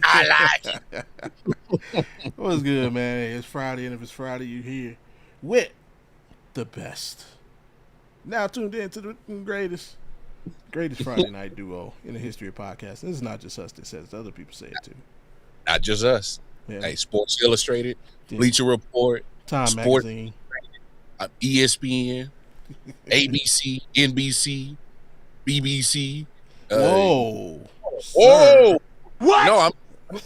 I like it. What's good, man? Hey, it's Friday, and if it's Friday, you're here with the best. Now tuned in to the greatest Friday night duo in the history of podcasting. This is not just us that says it; other people say it too. Not just us. Yeah, Hey, Sports Illustrated, yeah. Bleacher Report, Time Sport, Magazine. ESPN, ABC, NBC, BBC. Uh, Whoa, Whoa! sir. No, What?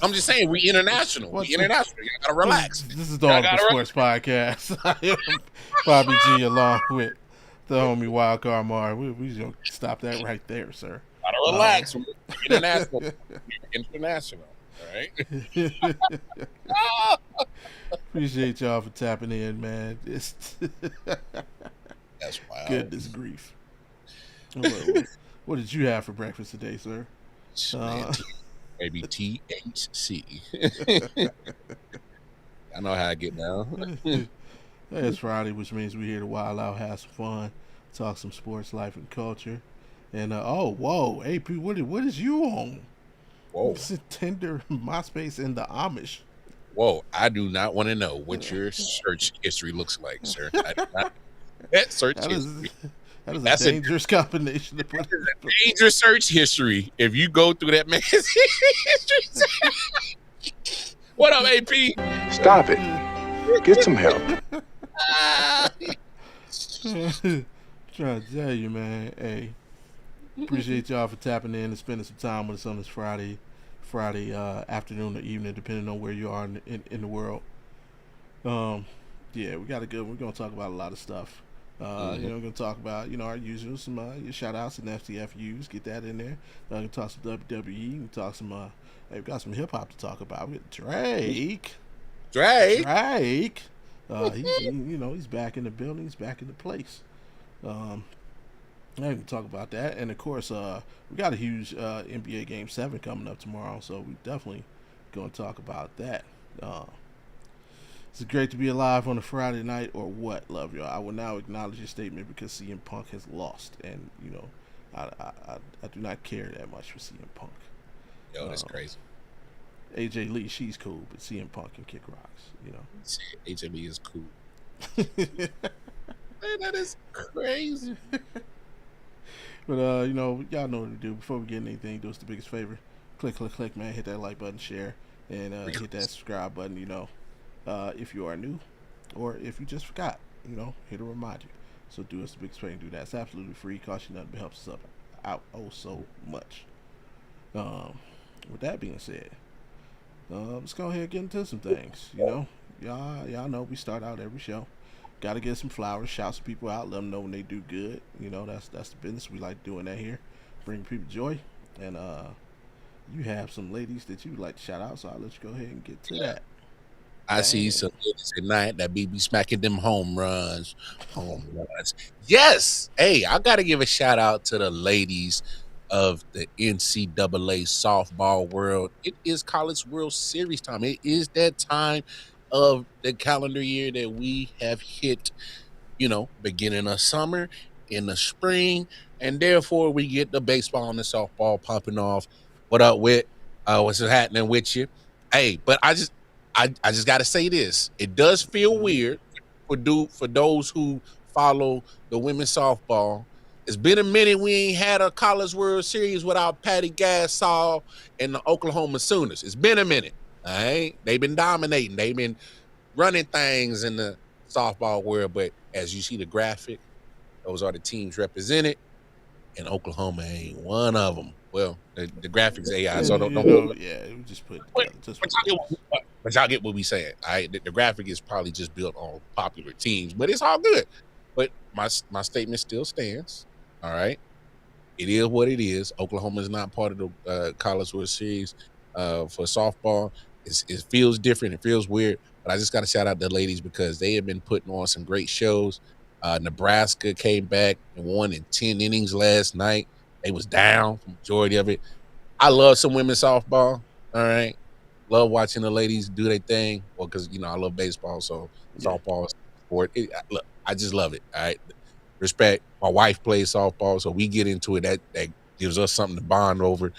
I'm just saying we international. What We the? international. You gotta This, relax. this is the Y'all Audible gotta relax. Sports Podcast. I am Bobby G along with the homie Wild Card Mar. We just gonna stop that right there, sir. Gotta relax. We're international. We're international. All right. Appreciate y'all for tapping in, man. It's That's wild. goodness grief. What did you have for breakfast today, sir? Man, maybe THC. I know how I get down. It's Friday, which means we're here to wild out, have some fun, talk some sports, life, and culture. And whoa, AP, what is you on? Whoa. It's Tinder, MySpace, and the Amish. Whoa. I do not want to know what your search history looks like, sir. I do not. That search history. That's a dangerous combination to put in. Dangerous search history. If you go through that man's history. What up, AP? Stop it. Get some help. Trying to tell you, man. Hey, appreciate y'all for tapping in and spending some time with us on this Friday afternoon or evening, depending on where you are in the world. Yeah, we got a good. We're gonna talk about a lot of stuff. We're gonna talk about our usual some your shout outs and STFUs. Get that in there. We can talk some WWE. We can talk some. Hey, we got some hip hop to talk about. We got Drake. He's back in the building. He's back in the place. I can talk about that, and of course, we got a huge NBA Game 7 coming up tomorrow, so we definitely going to talk about that. It's great to be alive on a Friday night, or what, love y'all. I will now acknowledge your statement because CM Punk has lost, and I do not care that much for CM Punk. Yo, that's crazy. AJ Lee, she's cool, but CM Punk can kick rocks. HME is cool. Man, that is crazy. But y'all know what to do. Before we get anything, do us the biggest favor. Click, man. Hit that like button, share, and hit that subscribe button. If you are new, or if you just forgot, here to remind you. So do us the biggest favor and do that. It's absolutely free. Costs you nothing, but helps us out so much. With that being said, let's go ahead and get into some things. Y'all know we start out every show. Got to get some flowers, shout some people out, let them know when they do good. That's the business. We like doing that here, bring people joy. And you have some ladies that you would like to shout out, so I'll let you go ahead and get to that. I see some ladies at night that be smacking them home runs. Yes. Hey, I got to give a shout out to the ladies of the NCAA softball world. It is College World Series time. It is that time of the calendar year that we have hit, beginning of summer, in the spring, and therefore we get the baseball and the softball pumping off. What up, Whit? What's happening with you? Hey, but I just got to say this. It does feel weird for those who follow the women's softball. It's been a minute we ain't had a College World Series without Patty Gasol and the Oklahoma Sooners. It's been a minute. All right? They've been dominating. They've been running things in the softball world. But as you see the graphic, those are the teams represented, and Oklahoma ain't one of them. Well, the graphics AI, so don't. Yeah, we just put. But y'all get what we saying. All right, the graphic is probably just built on popular teams, but it's all good. But my statement still stands. All right, it is what it is. Oklahoma is not part of the College World Series for softball. It feels different. It feels weird. But I just got to shout out the ladies because they have been putting on some great shows. Nebraska came back and won in 10 innings last night. They was down for the majority of it. I love some women's softball. All right. Love watching the ladies do their thing. Well, because, I love baseball, so softball is sport. Look, I just love it. All right. Respect. My wife plays softball, so we get into it. That gives us something to bond over.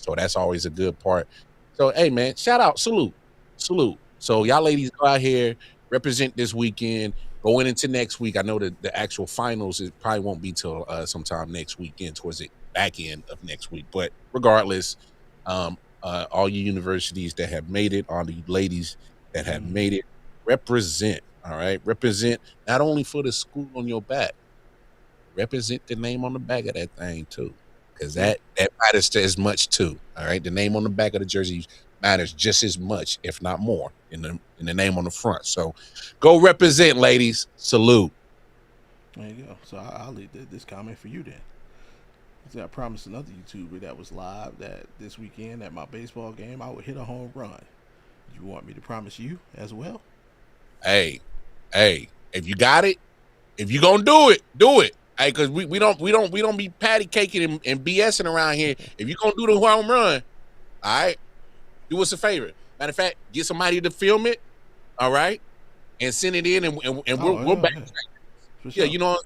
So that's always a good part. So hey man, shout out, salute. So y'all ladies go out here, represent this weekend. Going into next week, I know that the actual finals it probably won't be till sometime next weekend, towards the back end of next week. But regardless, all you universities that have made it, all the ladies that have made it, represent. All right, represent not only for the school on your back, represent the name on the back of that thing too, because that matters as much too. All right, the name on the back of the jersey matters just as much, if not more, in the name on the front. So, go represent, ladies. Salute. There you go. So I'll leave this comment for you then. See, I promised another YouTuber that was live that this weekend at my baseball game I would hit a home run. You want me to promise you as well? Hey, if you got it, if you gonna do it, do it. Hey, because we don't be patty caking and BSing around here. If you gonna do the home run, all right, do us a favor. Matter of fact, get somebody to film it, all right, and send it in, and we'll back. Yeah, you know,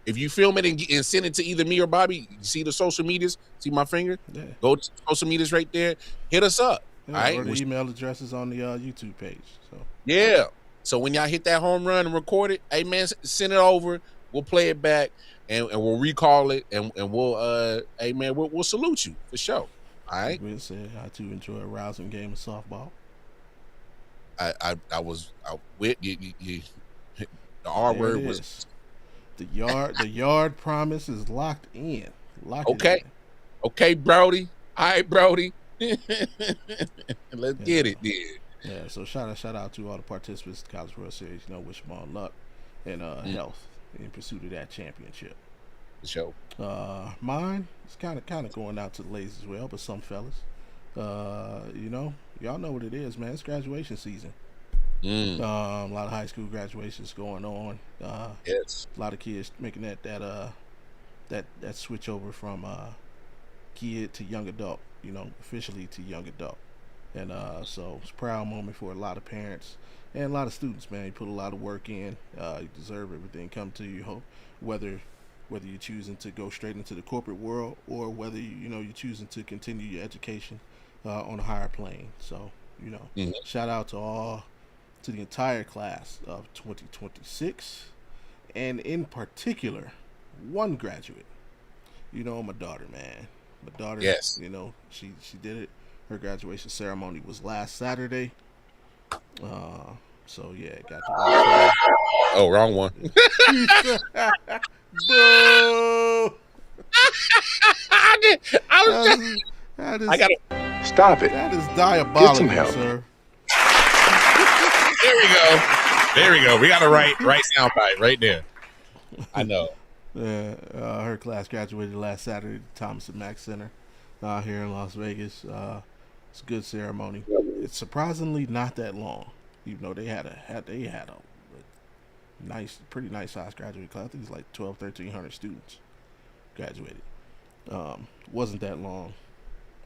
if you film it and send it to either me or Bobby, you see the social medias, see my finger? Yeah. Go to social medias right there, hit us up. Yeah, all right. Or the email address is on the YouTube page. So yeah. So when y'all hit that home run and record it, hey man, send it over. We'll play it back and we'll recall it and we'll hey man, we'll salute you for sure. All right. Will said I too enjoy a rousing game of softball. I was with you, the R There word it was is. The yard promise is locked in. Okay. Okay, Brody. All right, Brody. Let's get it, dude. Yeah, so shout out to all the participants in the College World Series. You know, wish them all luck and health in pursuit of that championship. For sure. Mine is kind of going out to the ladies as well, but some fellas. You know, y'all know what it is, man. It's graduation season. A lot of high school graduations going on. Yes. A lot of kids making that switch over from kid to young adult. You know, officially to young adult. And so it's a proud moment for a lot of parents and a lot of students, man. You put a lot of work in. You deserve everything come to you. Hope whether you're choosing to go straight into the corporate world or whether you're choosing to continue your education on a higher plane. So shout out to the entire class of 2026, and in particular, one graduate. My daughter, man. My daughter. Yes. She did it. Her graduation ceremony was last Saturday. So yeah, got to watch her. Oh, wrong one. Boo! Stop it. That is diabolical, Get some help. sir. There we go. We got a right soundbite right there. I know. Her class graduated last Saturday at the Thomas and Mack Center here in Las Vegas. It's a good ceremony. It's surprisingly not that long, even though they had a pretty nice size graduate class. I think it's like 1,300 students graduated. Wasn't that long,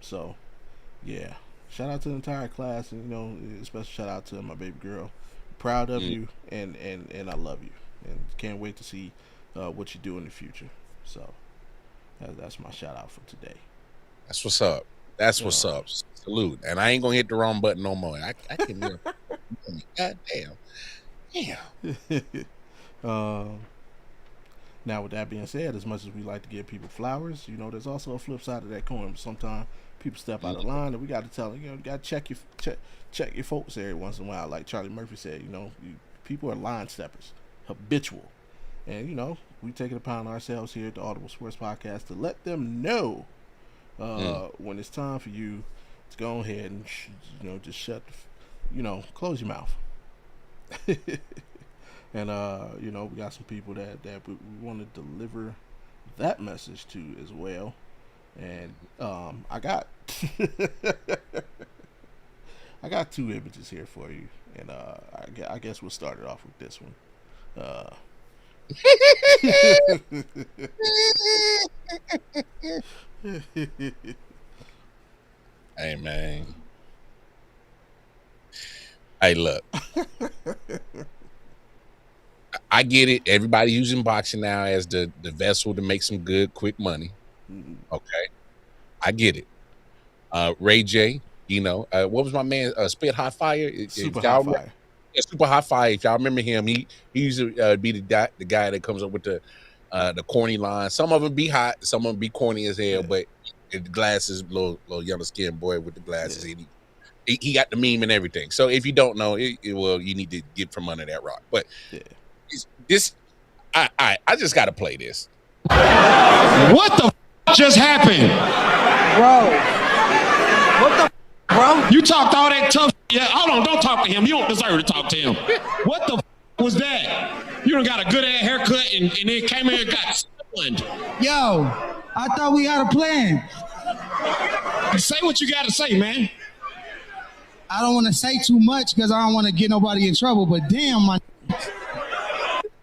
so yeah. Shout out to the entire class, and special shout out to my baby girl. Proud of you, and I love you, and can't wait to see what you do in the future. So that's my shout out for today. That's what's up. That's what's up. Salute. And I ain't gonna hit the wrong button no more. I can hear. God damn. Now, with that being said, as much as we like to give people flowers, there's also a flip side of that coin. Sometimes people step out of line, and we got to tell them, you got to check your folks every once in a while. Like Charlie Murphy said, people are line steppers, habitual, and we take it upon ourselves here at the Audible Sports Podcast to let them know when it's time for you to go ahead and just shut, close your mouth. And we got some people that we want to deliver that message to as well. And I got I got two images here for you, and I guess we'll start it off with this one. Hey man. Hey, look. I get it. Everybody using boxing now as the vessel to make some good, quick money. Okay. I get it. Ray J. What was my man? Spit Hot Fire. Super Hot Fire. Yeah, Super Hot Fire. If y'all remember him, he used to be the guy that comes up with the corny line. Some of them be hot, some of them be corny as hell. But the glasses, little yellow skinned boy with the glasses, he got the meme and everything. So if you don't know, well, you need to get from under that rock. But this, I just got to play this. What the just happened, bro? What the bro? You talked all that tough. Yeah, hold on, don't talk to him. You don't deserve to talk to him. What the was that? You done got a good ass haircut and then came here and got stunned. Yo, I thought we had a plan. Say what you got to say, man. I don't want to say too much because I don't want to get nobody in trouble. But damn,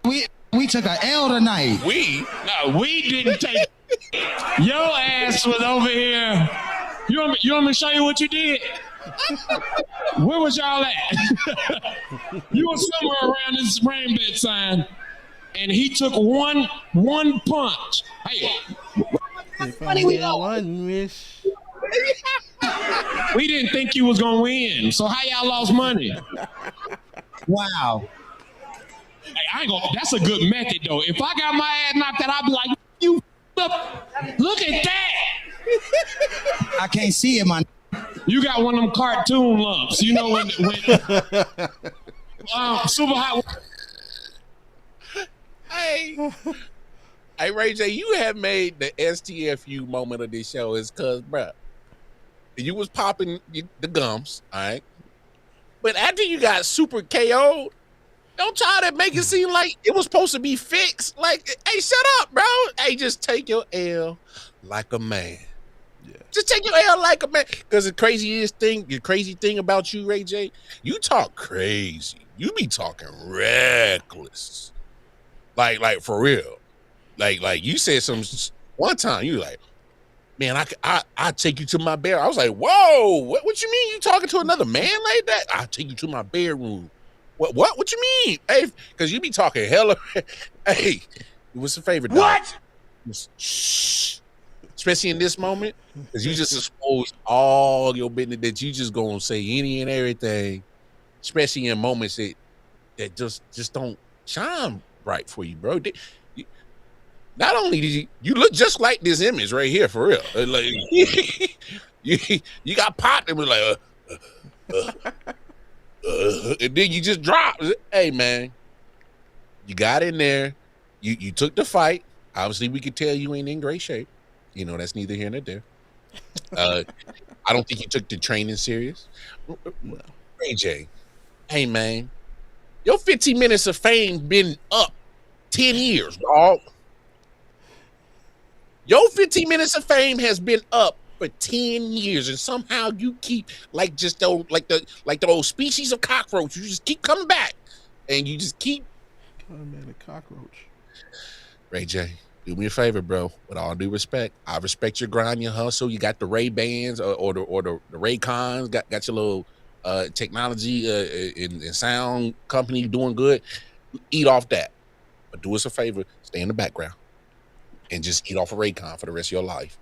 we took an L tonight. We didn't take. Your ass was over here. You want me to show you what you did? Where was y'all at? You were somewhere around this rainbed sign, and he took one punch. Hey, we didn't think you was gonna win. So how y'all lost money? Wow. Hey, I ain't gonna. That's a good method though. If I got my ass knocked out, I'd be like, you up. Look at that. I can't see it, man. You got one of them cartoon lumps. You know when super hot. Hey, Ray J, you have made the STFU moment of this show is because, bruh, you was popping the gums, all right? But after you got super KO'd, don't try to make it seem like it was supposed to be fixed. Like, hey, shut up, bro. Hey, just take your L like a man. Yeah. Just take your L like a man. Because the crazy thing about you, Ray J, you talk crazy. You be talking reckless. Like for real. Like you said one time, you like, man, I take you to my bed. I was like, whoa, what you mean you talking to another man like that? I'll take you to my bedroom. What you mean? Hey, because you be talking hella. Hey, what's the favorite? What? Shh. Especially in this moment, because you just exposed all your business that you just gonna say any and everything, especially in moments that just don't shine right for you, bro. Not only did you look just like this image right here, for real. Like you got popped and was like, and then you just dropped. Hey man, you got in there. You took the fight. Obviously, we could tell you ain't in great shape. You know, that's neither here nor there. I don't think you took the training serious. Ray J, hey man, your 15 minutes of fame been up 10 years, dog. Your 15 minutes of fame has been up for 10 years, and somehow you keep like the old species of cockroach. You just keep coming back, and you just keep. Oh man, a cockroach. Ray J, do me a favor, bro. With all due respect, I respect your grind, your hustle. You got the Ray Bans or the Ray Cons. Got your little technology and sound company doing good. Eat off that, but do us a favor. Stay in the background and just eat off a Raycon for the rest of your life.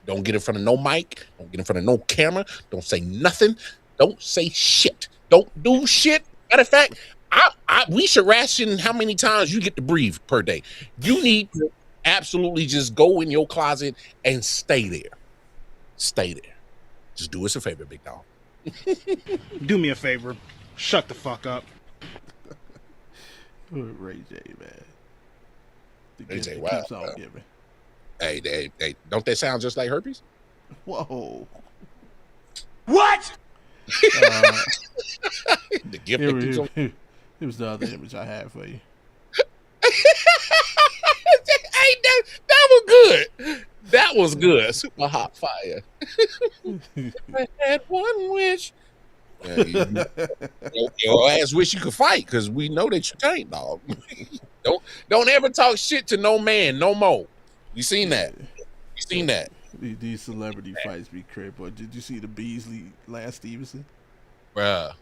Don't get in front of no mic. Don't get in front of no camera. Don't say nothing. Don't say shit. Don't do shit. Matter of fact, we should ration how many times you get to breathe per day. You need to absolutely just go in your closet and stay there. Stay there. Just do us a favor, big dog. Do me a favor. Shut the fuck up. Ray J, man. Ray J, wow. Hey, don't that sound just like herpes? Whoa. What? The gift it was the other image I had for you. Hey, that was good. That was good. Super hot fire. I had one wish. Your ass wish you could fight, because we know that you can't, dog. Don't ever talk shit to no man no more. You seen that? You seen that? These celebrity fights be crap. But did you see the Beasley Lance Stevenson? Bruh.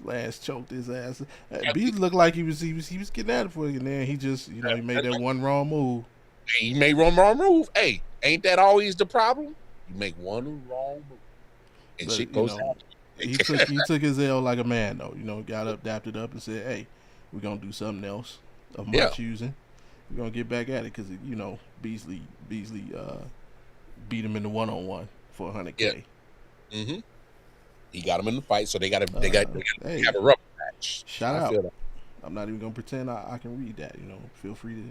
Lance choked his ass. Beasley looked like he was getting at it for you, and then he just he made that one wrong move. He made one wrong move. Hey, ain't that always the problem? You make one wrong move, and But shit goes down. he took his L like a man though. Got up, dapped it up, and said, "Hey, we're gonna do something else of my Yeah. choosing. We're gonna get back at it because Beasley beat him in the 1-on-1 for $100K. Mm-hmm. He got him in the fight, so they got hey, have a rubber match. Shout I out. feel that. I'm not even gonna pretend I can read that. Feel free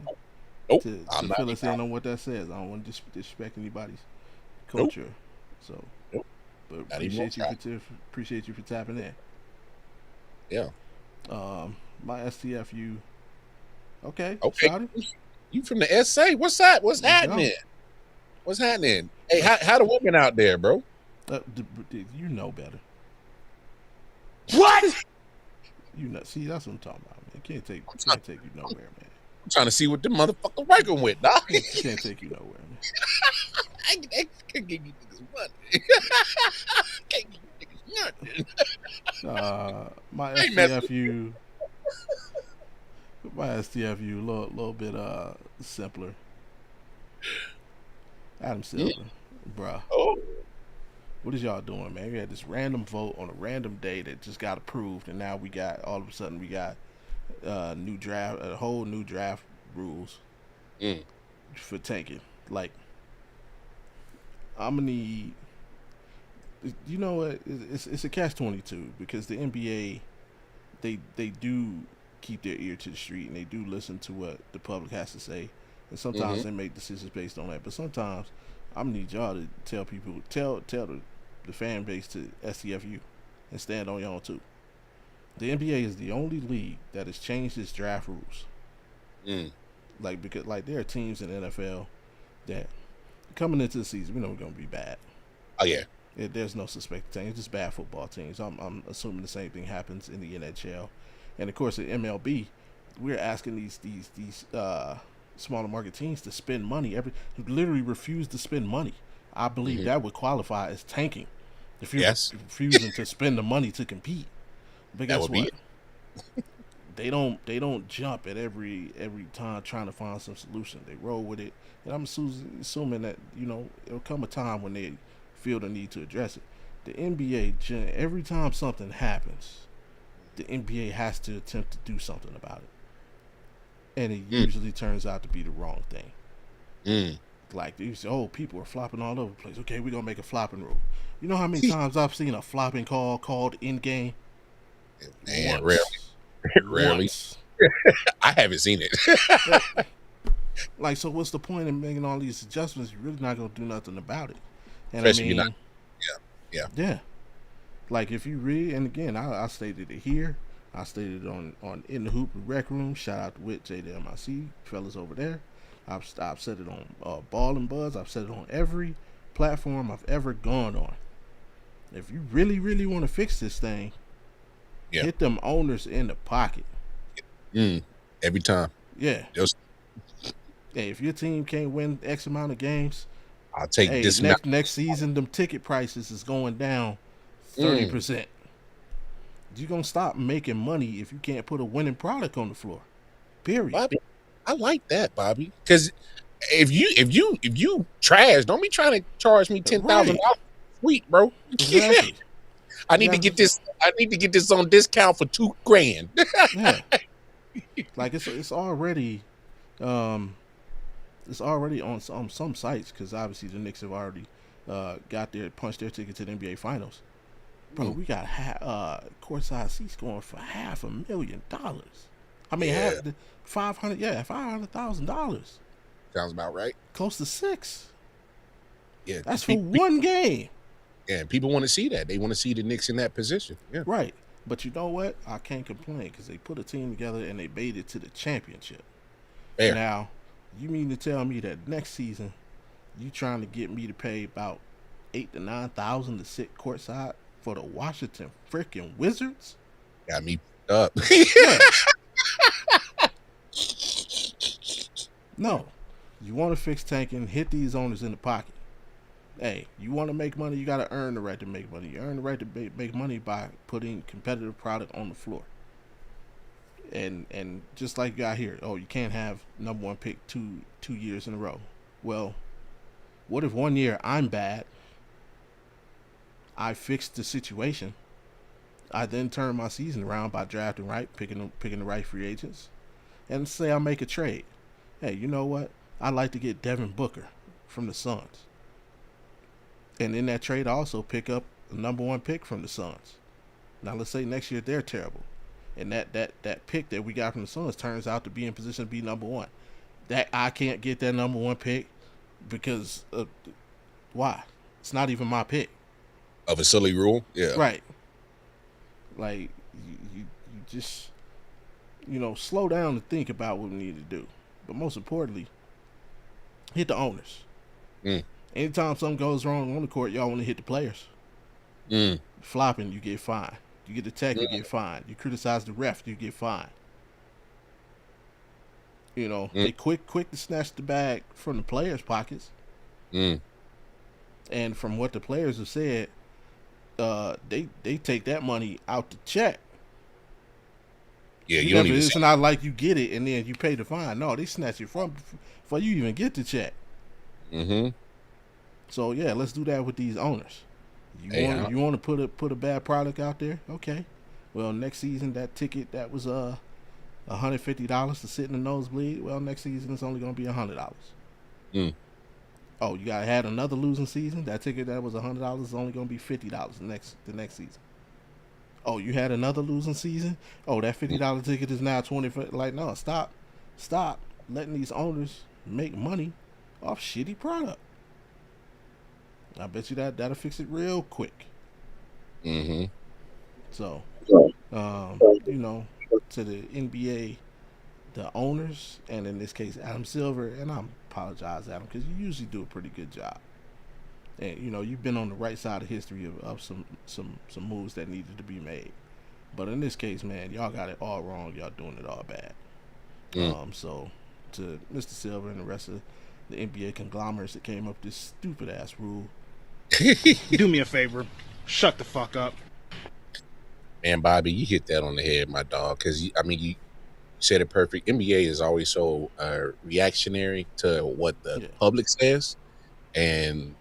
Nope. to I'm not fill us in even- on what that says. I don't want to disrespect anybody's Nope. culture. So, Nope. but Not even appreciate you for tapping in. Yeah. My STFU. Okay. Okay. Shouty. You from the SA? What's that? What's There you happening? What's happening? Hey, how the women out there, bro? You know better. What? See, that's what I'm talking about, man. Can't take you nowhere, man. I'm trying to see what the motherfucker working with, dog. Can't take you nowhere, man. I can't give you niggas money. Can't give you niggas nothing. My Ain't messing STFU, a little bit simpler. Adam Silver, bruh. Oh, What is y'all doing, man? We had this random vote on a random day that just got approved, and now all of a sudden we got a whole new draft rules for tanking. Like, I'm gonna need. You know what? It's a catch-22 because the NBA, they do keep their ear to the street and they do listen to what the public has to say, and sometimes they make decisions based on that. But sometimes I'm gonna need y'all to tell people, tell the fan base to STFU and stand on y'all too. The NBA is the only league that has changed its draft rules. Because there are teams in the NFL that coming into the season, we know we're gonna be bad. Oh yeah. There's no suspected team. It's just bad football teams. I'm assuming the same thing happens in the NHL, and of course in MLB, we're asking these smaller market teams to spend money. Literally refuse to spend money. I believe that would qualify as tanking if you're refusing to spend the money to compete. But guess what? They don't jump at every time trying to find some solution. They roll with it, and I'm assuming that it'll come a time when they feel the need to address it. The NBA, every time something happens, the NBA has to attempt to do something about it, and it usually turns out to be the wrong thing. Like you say, people are flopping all over the place. Okay, we're gonna make a flopping rule. You know how many times I've seen a flopping call called in game? Man, rarely. I haven't seen it. So what's the point in making all these adjustments? You're really not gonna do nothing about it. And Especially not. Yeah. Like if you read, and again, I stated it here. I stated it on In the Hoop Rec Room. Shout out to Wit, JDMIC, fellas over there. I've said it on Ball and Buzz. I've said it on every platform I've ever gone on. If you really, really want to fix this thing, hit them owners in the pocket. Every time. Yeah. Hey, if your team can't win X amount of games, I'll take this next season. Them ticket prices is going down 30%. You're gonna stop making money if you can't put a winning product on the floor. Period. Bobby, I like that, Bobby, because if you trash, don't be trying to charge me $10,000. Sweet, bro. Exactly. I need to get this. I need to get this on discount for $2,000. Yeah. Like it's already on some sites because obviously the Knicks have already punched their ticket to the NBA Finals. Bro, we got courtside seats going for $500,000. I mean, $500,000. Sounds about right. Close to $6 million. Yeah, that's for one game. Yeah, and people want to see that. They want to see the Knicks in that position. Yeah, right. But you know what? I can't complain because they put a team together and they made it to the championship. Fair. Now, you mean to tell me that next season you trying to get me to pay about $8,000 to $9,000 to sit courtside for the Washington freaking Wizards? Got me up. No. You want to fix tanking, hit these owners in the pocket. Hey, you want to make money, you got to earn the right to make money. You earn the right to make money by putting competitive product on the floor. And just like you got here, you can't have number one pick two years in a row. Well, what if one year I'm bad I fixed the situation. I then turned my season around by drafting right, picking the right free agents, and say I make a trade. Hey, you know what? I'd like to get Devin Booker from the Suns, and in that trade, I also pick up the #1 pick from the Suns. Now let's say next year they're terrible, and that pick that we got from the Suns turns out to be in position to be #1. That I can't get that #1 pick because why? It's not even my pick. Of a silly rule, yeah. Right. Like you just slow down and think about what we need to do. But most importantly, hit the owners. Anytime something goes wrong on the court, y'all want to hit the players. Flopping, you get fined. You get attacked, you get fined. You criticize the ref, you get fined. They quick to snatch the bag from the players' pockets. And from what the players have said, they take that money out the check. Yeah, you don't even. It's not like you get it and then you pay the fine. No, they snatch it from before you even get the check. So yeah, let's do that with these owners. You want to put a bad product out there? Okay. Well, next season that ticket that was $150 to sit in the nosebleed. Well, next season it's only going to be $100. Oh, you gotta had another losing season. That ticket that was $100 is only going to be $50 the next season. Oh, you had another losing season. Oh, that $50 ticket is now $20. Like, no, stop letting these owners make money off shitty product. I bet you that'll fix it real quick. So, to the NBA, the owners, and in this case Adam Silver, and I apologize, Adam, because you usually do a pretty good job. And you've been on the right side of history of some moves that needed to be made. But in this case, man, y'all got it all wrong. Y'all doing it all bad. So to Mr. Silver and the rest of the NBA conglomerates that came up with this stupid ass rule, do me a favor, shut the fuck up. Man, Bobby, you hit that on the head, my dog. Because you said it perfect. NBA is always so reactionary to what the public says, and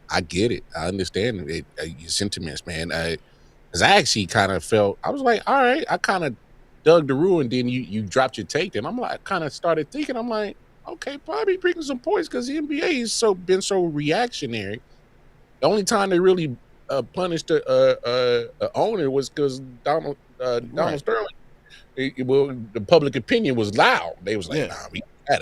I get it. I understand it. Your sentiments, man. Because I actually kind of felt, I was like, all right. I kind of dug the rule, and then you dropped your take, and I'm like, kind of started thinking, I'm like, okay, probably bringing some points because the NBA has been so reactionary. The only time they really punished a owner was because Donald Sterling. The public opinion was loud. They was like, nah, we can't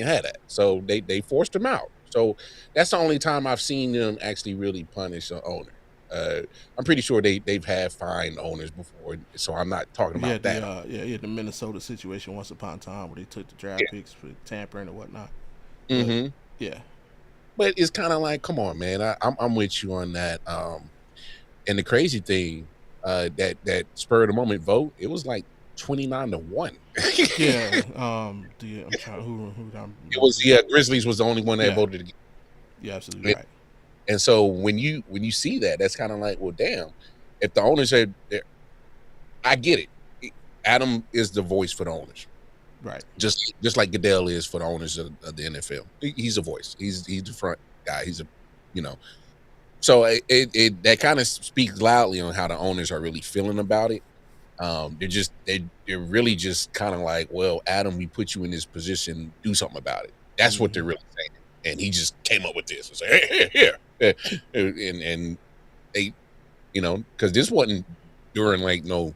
have that. So they forced him out. So that's the only time I've seen them actually really punish an owner. I'm pretty sure they've had fined owners before, so I'm not talking about that. The Minnesota situation once upon a time where they took the draft picks for tampering and whatnot. But it's kind of like, come on, man. I'm with you on that. And the crazy thing, that spur of the moment vote, it was like 29-1. I'm trying who it was Grizzlies was the only one that voted against. Yeah, absolutely right. And so when you see that, that's kind of like, well, damn. If the owners said, I get it. Adam is the voice for the owners, right? Just like Goodell is for the owners of the NFL. He's a voice. He's the front guy. He's So it that kind of speaks loudly on how the owners are really feeling about it. They're really just kind of like, well, Adam, we put you in this position, do something about it. That's what they're really saying. And he just came up with this and said, here. And they, because this wasn't during like no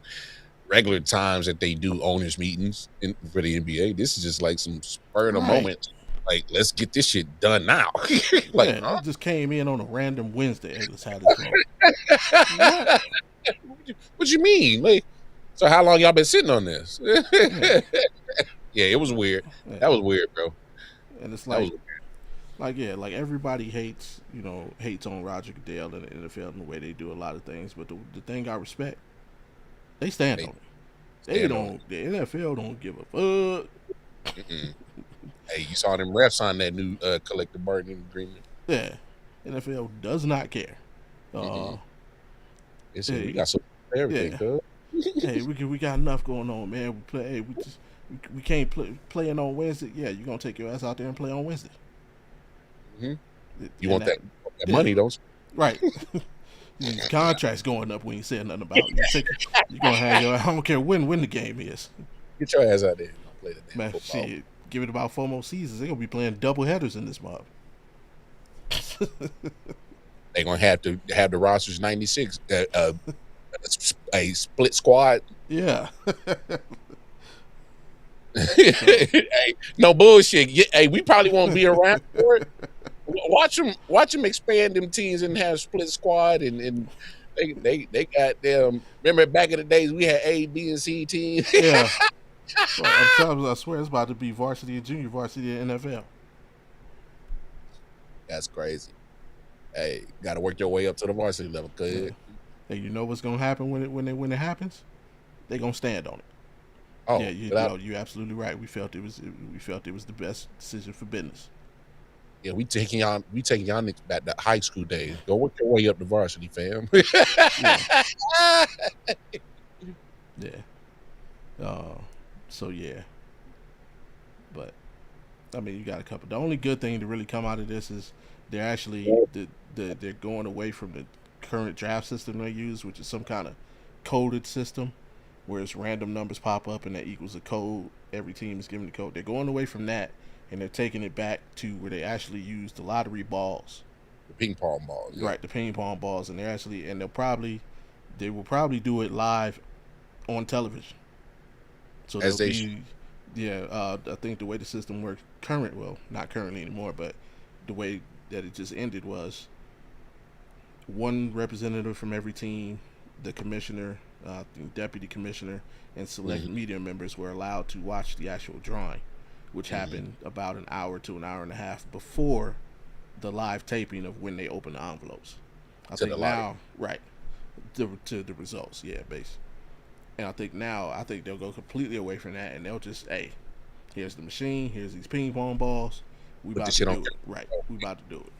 regular times that they do owners meetings for the NBA. This is just like some spur of the moment. Like, let's get this shit done now. I just came in on a random Wednesday. Hey, let's have this What you mean? Like, so how long y'all been sitting on this? Yeah, it was weird. That was weird, bro. And it's like everybody hates on Roger Goodell and the NFL and the way they do a lot of things. But the thing I respect, they stand on it. They don't. The NFL don't give a fuck. Hey, you saw them refs sign that new collective bargaining agreement. Yeah, NFL does not care. They said we got some everything. Hey, we got enough going on, man. We play. Hey, we can't playing on Wednesday. Yeah, you're gonna take your ass out there and play on Wednesday. You want that money, don't you? Right. These contracts going up. We ain't saying nothing about. You're gonna have your. I don't care when the game is. Get your ass out there and don't play the damn Man, football. shit. Give it about 4 more seasons. They're gonna be playing double headers in this month. They're gonna have to have the rosters 96, a split squad. Yeah. Hey, no bullshit. Hey, we probably won't be around for it. Watch them expand them teams and have split squad and they got them. Remember back in the days we had A, B, and C teams. Yeah. Well, I'm telling you, I swear it's about to be varsity and junior varsity in NFL. That's crazy. Hey, got to work your way up to the varsity level. Yeah. Hey, you know what's gonna happen when it happens? They gonna stand on it. Oh, yeah, you're absolutely right. We felt it was the best decision for business. Yeah, we taking y'all niggas back to high school days. Go work your way up to varsity, fam. Yeah. So yeah. But I mean, you got a couple. The only good thing to really come out of this is they're actually they're going away from the current draft system they use, which is some kind of coded system, where it's random numbers pop up and that equals a code. Every team is given the code. They're going away from that, and they're taking it back to where they actually use the lottery balls, the ping pong balls, right? The ping pong balls, and they will probably do it live on television. So as they I think the way the system works not currently anymore, but the way that it just ended was one representative from every team, the commissioner, the deputy commissioner, and select media members were allowed to watch the actual drawing, which happened about an hour to an hour and a half before the live taping of when they open the envelopes. I think now, right, to the results, yeah, base. And I think they'll go completely away from that, and they'll just, hey, here's the machine, here's these ping pong balls, we about to do it. Right, we about to do it.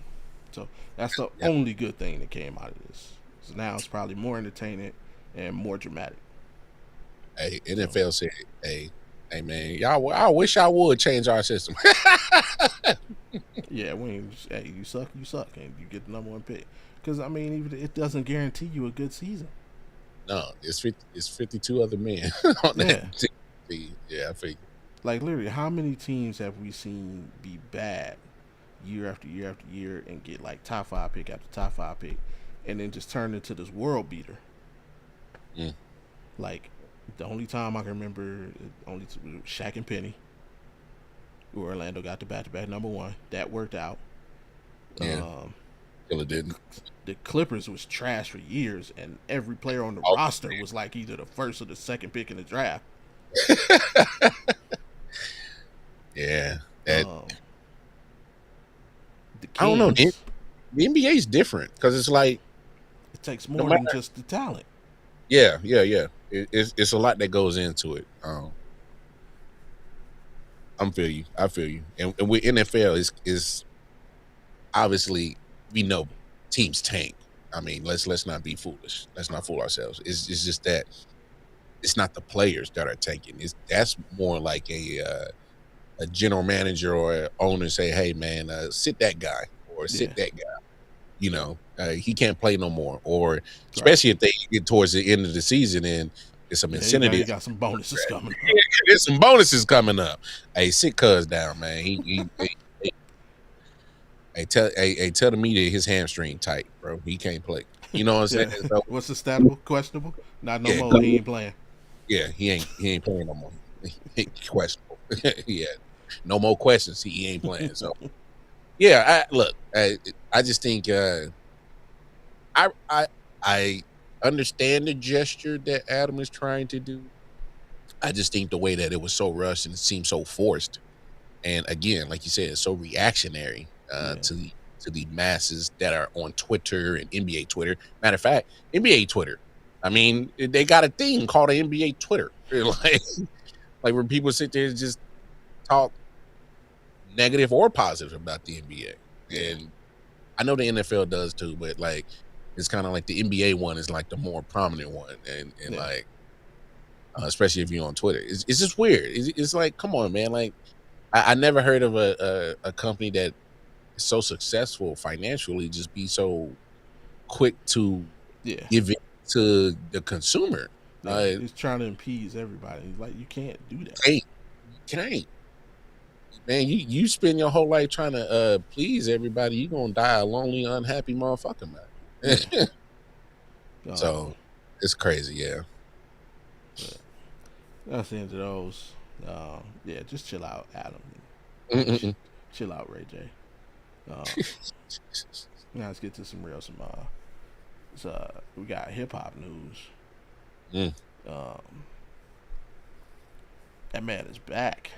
So that's the only good thing that came out of this. So now it's probably more entertaining and more dramatic. Hey, NFL said, hey man, I wish I would change our system. Yeah, hey, you suck, and you get the number one pick. Because I mean, even it doesn't guarantee you a good season. No, it's 52 other men on that team. Yeah, I figure. Like literally, how many teams have we seen be bad year after year after year and get like top 5 pick after top 5 pick, and then just turn into this world beater? Like the only time I can remember, only Shaq and Penny, where Orlando got the back-to-back number 1. That worked out. Yeah. It didn't. The Clippers was trash for years, and every player on the roster was like either the first or the second pick in the draft. Yeah. The Kings, I don't know. The NBA is different because it's like it takes more than just the talent. Yeah. It's a lot that goes into it. I feel you. And with NFL is obviously we know teams tank. I mean, let's not be foolish. Let's not fool ourselves. It's just that it's not the players that are tanking. That's more like a general manager or an owner say, hey man, sit that guy or sit that guy. You know, he can't play no more. Or especially if they get towards the end of the season and there's some incentive. You got some bonuses coming up. There's some bonuses coming up. Hey, sit Cuz down, man. Tell the media his hamstring tight, bro. He can't play. You know what I'm saying? So, what's the stat? Questionable? Not no more. He ain't playing. Yeah, he ain't playing no more. Questionable. Yeah, no more questions. He ain't playing. So, yeah. I just think I understand the gesture that Adam is trying to do. I just think the way that it was so rushed and it seemed so forced, and again, like you said, it's so reactionary to the masses that are on Twitter and NBA Twitter. Matter of fact, NBA Twitter. I mean, they got a thing called the NBA Twitter, like where people sit there and just talk negative or positive about the NBA. And I know the NFL does too, but like it's kind of like the NBA one is like the more prominent one, and like especially if you're on Twitter, it's just weird. It's like, come on, man. Like I never heard of a company that is so successful financially just be so quick to give it to the consumer. Yeah, he's trying to appease everybody. He's like, you can't do that. You can't. Man, you spend your whole life trying to please everybody, you gonna die a lonely, unhappy motherfucker, man. Yeah. So it's crazy, yeah. That's the end of those. Yeah, just chill out, Adam. Chill out, Ray J. Now let's get to some we got hip hop news. That man is back.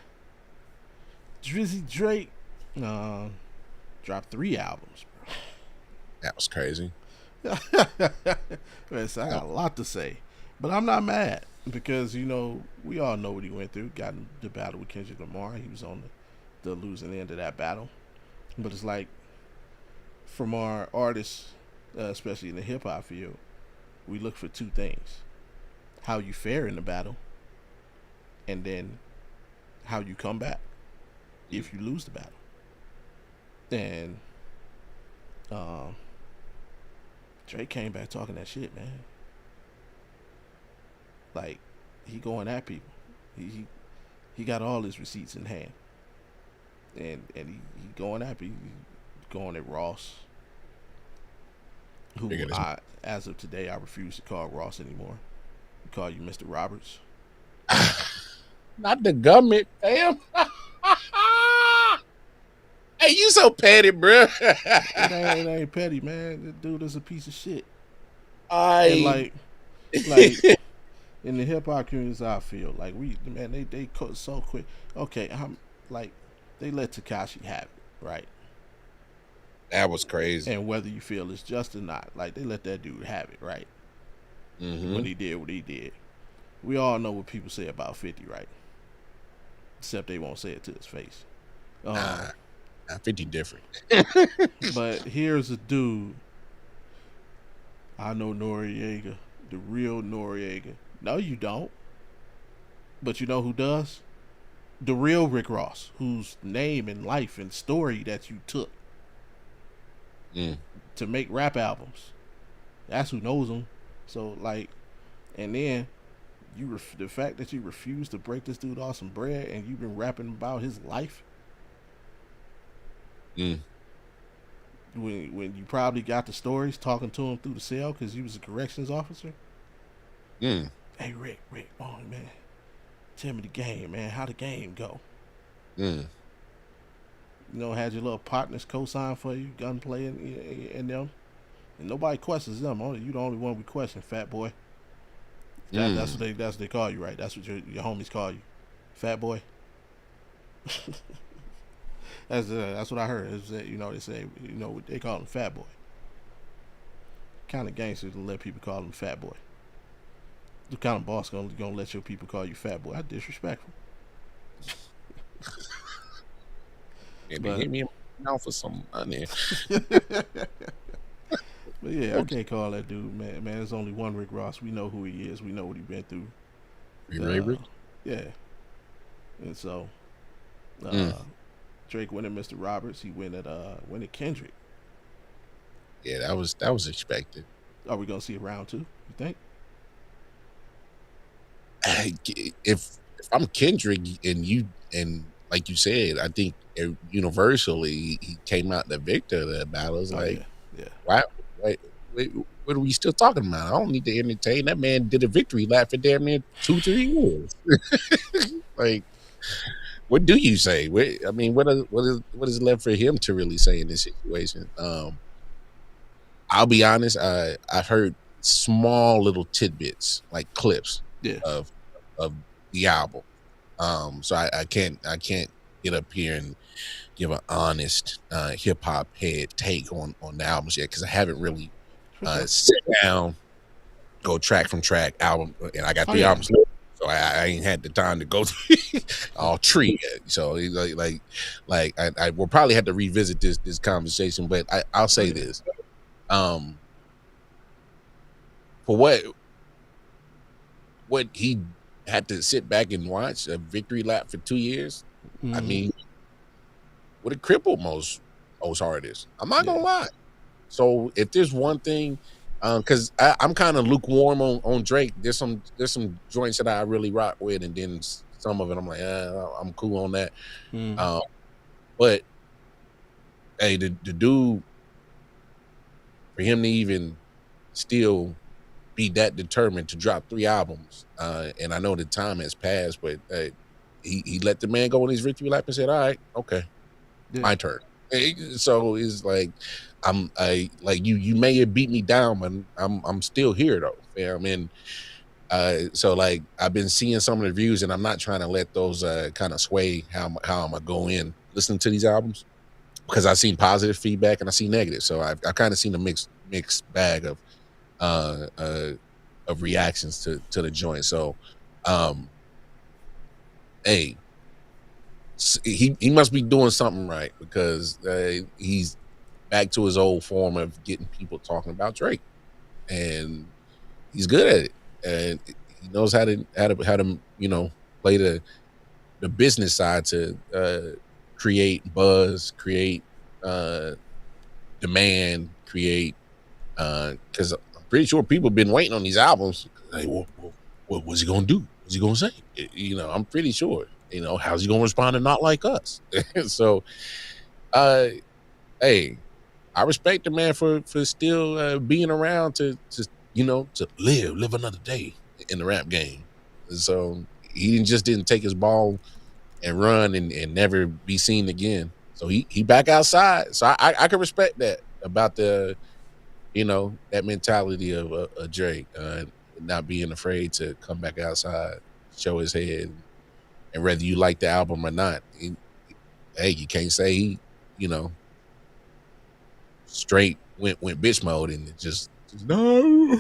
Drizzy Drake dropped 3 albums. That was crazy. Man, so I got a lot to say, but I'm not mad because we all know what he went through. Got in the battle with Kendrick Lamar. He was on the losing end of that battle. But it's like, from our artists, especially in the hip hop field, we look for 2 things: how you fare in the battle, and then how you come back if you lose the battle. And Drake came back talking that shit, man. Like, he going at people. He got all his receipts in hand, and he going at people. He going at Ross, who as of today, I refuse to call Ross anymore. I call you Mr. Roberts. Not the government, fam. Hey, you so petty, bro. It ain't petty, man. The dude is a piece of shit. And like in the hip hop community, I feel like they cut so quick. Okay, they let Tekashi have it, right? That was crazy. And whether you feel it's just or not, like, they let that dude have it, right? When he did what he did. We all know what people say about 50, right? Except they won't say it to his face. 50 different. But here's a dude. I know Noriega, the real Noriega. No, you don't. But you know who does? The real Rick Ross, whose name and life and story that you took to make rap albums. That's who knows him. So, like, and then the fact that you refuse to break this dude off some bread, and you've been rapping about his life. When you probably got the stories, talking to him through the cell because he was a corrections officer. Hey, Rick, oh man, tell me the game, man. How the game go? Had your little partners co-sign for you, gunplay and them, and nobody questions them. Only you, the only one we question, fat boy. That's what they call you, right? That's what your homies call you, fat boy. That's what I heard. Is that, they say, they call him fat boy. Kind of gangster to let people call him fat boy. The kind of boss gonna let your people call you fat boy? That's disrespectful. And they hit me out for some money. But yeah, I can't call that dude, man. Man, there's only one Rick Ross. We know who he is. We know what he's been through. Rick? Yeah. And so, Drake went at Mr. Roberts. He went at Kendrick. Yeah, that was expected. Are we gonna see a round 2? You think? If I'm Kendrick and like you said, I think universally he came out the victor of the battle. It's why? Wait, what are we still talking about? I don't need to entertain. That man did a victory lap for damn near 2-3 years. Like, what do you say? What is left for him to really say in this situation? I'll be honest. I've heard small little tidbits, like clips of the album. So I can't get up here and give an honest hip hop head take on the albums yet, because I haven't really sit down, go track from track, album, and I got 3 albums left, so I ain't had the time to go through all 3 yet. So I will probably have to revisit this conversation, but I'll say this. For what he had to sit back and watch a victory lap for 2 years, I mean, would have crippled most artists. I'm not gonna lie. So if there's one thing Because I'm kind of lukewarm on Drake. There's some joints that I really rock with, and then some of it I'm like, I'm cool on that. But hey, the dude, for him to even still be that determined to drop 3 albums, and I know the time has passed, but he let the man go on his victory lap and said, "All right, okay, my turn." So it's like I like you may have beat me down, but I'm still here though, fam. And so like I've been seeing some of the reviews, and I'm not trying to let those kind of sway how I'm gonna go in listening to these albums, because I've seen positive feedback and I see negative. So I kind of seen a mixed bag uh, uh, of reactions to the joint. So, hey, he must be doing something right, because he's back to his old form of getting people talking about Drake, and he's good at it, and he knows how to play the business side to create buzz, create demand, create because I'm pretty sure people have been waiting on these albums. Like, what's he gonna do? What's he gonna say? I'm pretty sure. How's he gonna respond to Not Like Us? So, hey, I respect the man for still being around to live another day in the rap game. So he didn't take his ball and run and never be seen again. So he back outside. So I can respect that about that mentality of Drake, not being afraid to come back outside, show his head, and whether you like the album or not, hey, you can't say he, straight went bitch mode and it just no,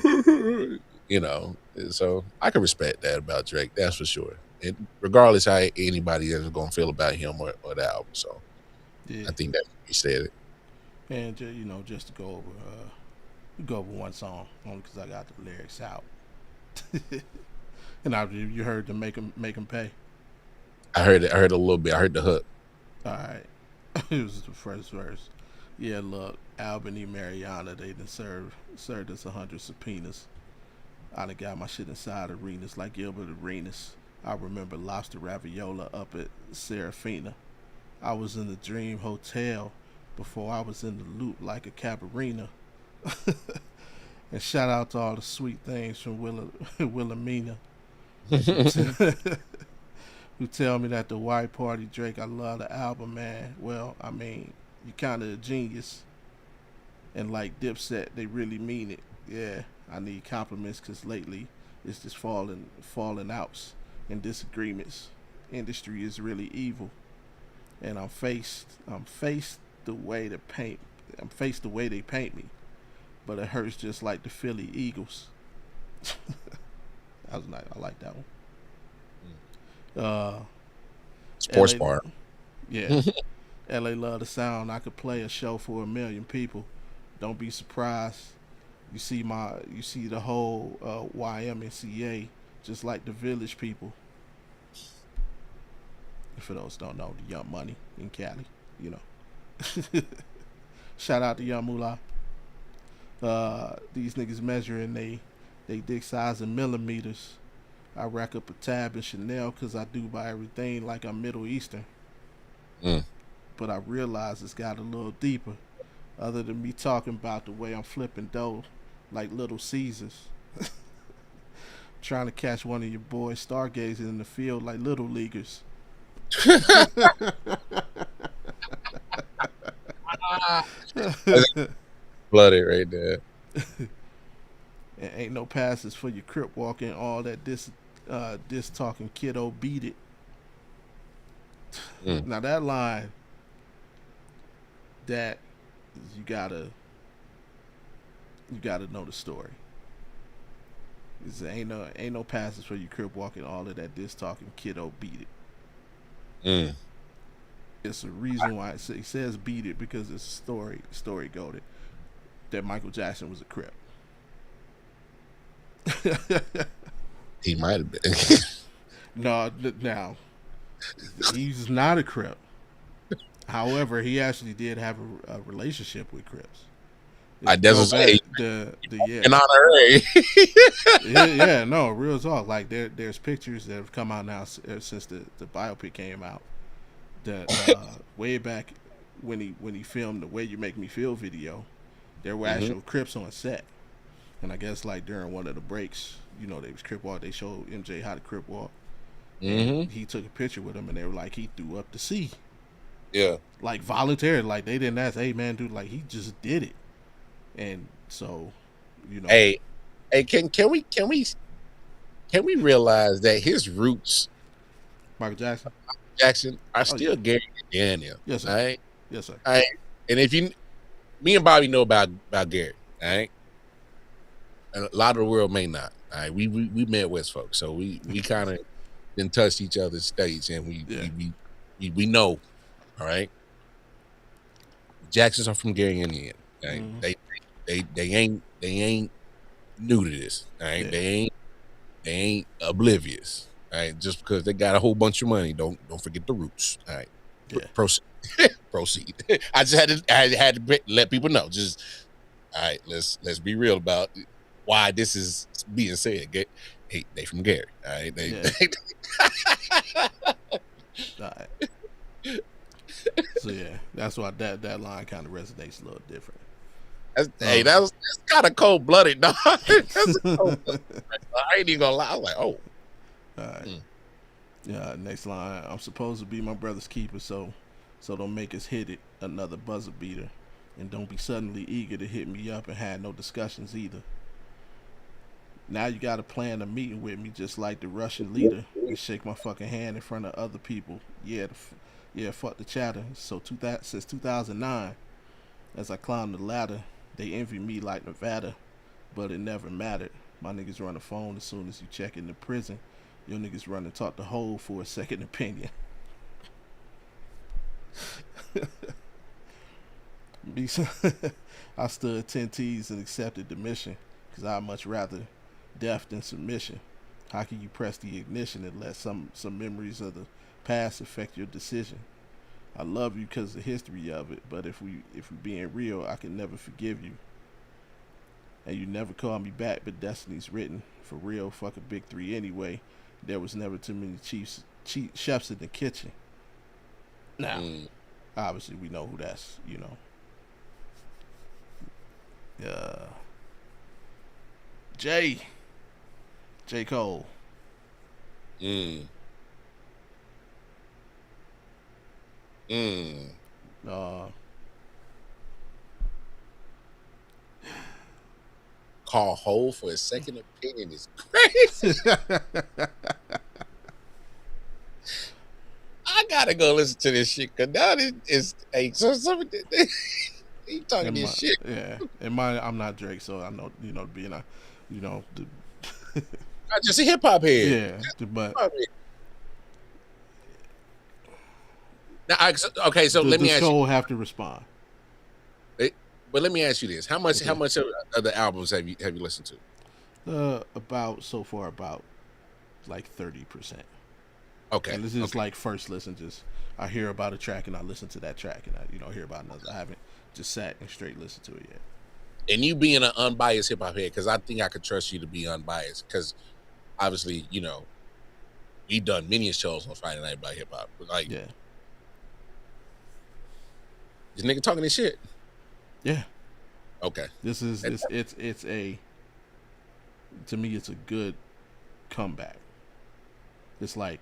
So I can respect that about Drake, that's for sure. And regardless how anybody is gonna feel about him or the album, so Yeah. I think that he said it. And just to go over one song only because I got the lyrics out. And you heard them make him pay. I heard it. I heard a little bit. I heard the hook. All right, it was the first verse. Yeah, look, Albany, Mariana, they done served us 100 subpoenas. I done got my shit inside arenas like Gilbert Arenas. I remember lobster raviola up at Serafina. I was in the Dream Hotel before I was in the loop like a cabarina. And shout out to all the sweet things from Wilhelmina. Who tell me that the white party Drake, I love the album, man. Well, I mean, you kind of a genius. And like Dipset, they really mean it. Yeah, I need compliments because lately it's just falling outs and disagreements. Industry is really evil, and I'm faced the way they paint me, but it hurts just like the Philly Eagles. I like that one. Sports LA, bar. Yeah. LA love the sound. I could play a show for 1 million people. Don't be surprised. You see the whole YMCA, just like the Village people. For those who don't know, the Young Money in Cali, Shout out to Young Moolah. These niggas measuring they dick size in millimeters. I rack up a tab in Chanel because I do buy everything like I'm Middle Eastern. But I realize it's got a little deeper. Other than me talking about the way I'm flipping dough like Little Caesars. Trying to catch one of your boys stargazing in the field like little leaguers. Blooded right there. And ain't no passes for your crip walking, all that dis talking kiddo, beat it. Now that line, that you gotta know the story. Ain't no passes for your crip walking, all of that dis talking kiddo, beat it. It's a reason why it says beat it, because it's a story goated that Michael Jackson was a crip. He might have been. No, now he's not a crip. However, he actually did have a relationship with Crips. I If you that's go what I'm saying. back, the yeah. In honor, Yeah, no, real talk. Like there's pictures that have come out now since the biopic came out. That way back when he filmed the Way You Make Me Feel video, there were mm-hmm. actual Crips on set, and I guess like during one of the breaks, you know, they was Crip walk. They showed MJ how to Crip walk, and Mm-hmm. he took a picture with him, and they were like, he threw up the C, Yeah. like voluntarily, like they didn't ask, hey man, dude, like he just did it, and so, you know, Hey, can we realize that his roots, Michael Jackson. Jackson, are Oh still yeah, Gary and Daniel. yes All sir, right. yes sir. All right. And if you, me and Bobby know about Gary. All right. And a lot of the world may not. All right. We met West folks, so we kind of didn't touch each other's states, and Yeah. we know. All right. Jacksons are from Gary, Indiana. Right? Mm-hmm. They ain't new to this. All right. Yeah. They ain't oblivious. All right. Just because they got a whole bunch of money, don't forget the roots. All right. Yeah. Proceed. Proceed. I just had to let people know. Just all right. Let's be real about why this is being said. Hey, they from Gary. All right. Yeah. All right. So yeah, that's why that line kind of resonates a little different. Hey, that's kind of cold blooded, dog. That's cold-blooded. I ain't even gonna lie. I was like, oh. All right. Yeah. Next line. I'm supposed to be my brother's keeper, so don't make us hit it. Another buzzer beater, and don't be suddenly eager to hit me up and have no discussions either. Now you got to plan a meeting with me, just like the Russian leader, and shake my fucking hand in front of other people. Yeah, fuck the chatter. So since 2009, as I climb the ladder, they envy me like Nevada, but it never mattered. My niggas run the phone as soon as you check into prison. Your niggas run and talk the whole for a second opinion. I stood 10 T's and accepted the mission, because I'd much rather death than submission. How can you press the ignition and let some memories of the past affect your decision? I love you because of the history of it, but if we being real, I can never forgive you. And you never call me back, but destiny's written. For real, fuck a big three anyway. There was never too many chefs in the kitchen. Now, obviously we know who that's, you know. J. Cole. Call Hole for a second opinion is crazy. I gotta go listen to this shit, because now it's hey, so he talking this shit. Yeah, and I'm not Drake, so I know, you know, being a, you know, I'm just a hip hop head. Yeah, but now, okay, so let me ask you. The soul have to respond. But let me ask you this: how much of the albums have you listened to? About so far about like 30%. Okay, and this is like first listen. Just I hear about a track and I listen to that track, and I hear about another. I haven't just sat and straight listened to it yet. And you being an unbiased hip hop head, because I think I could trust you to be unbiased, because obviously, you know, we've done many shows on Friday Night about hip hop. Like, yeah, this nigga talking this shit. Yeah. Okay. It's a, to me, it's a good comeback. It's like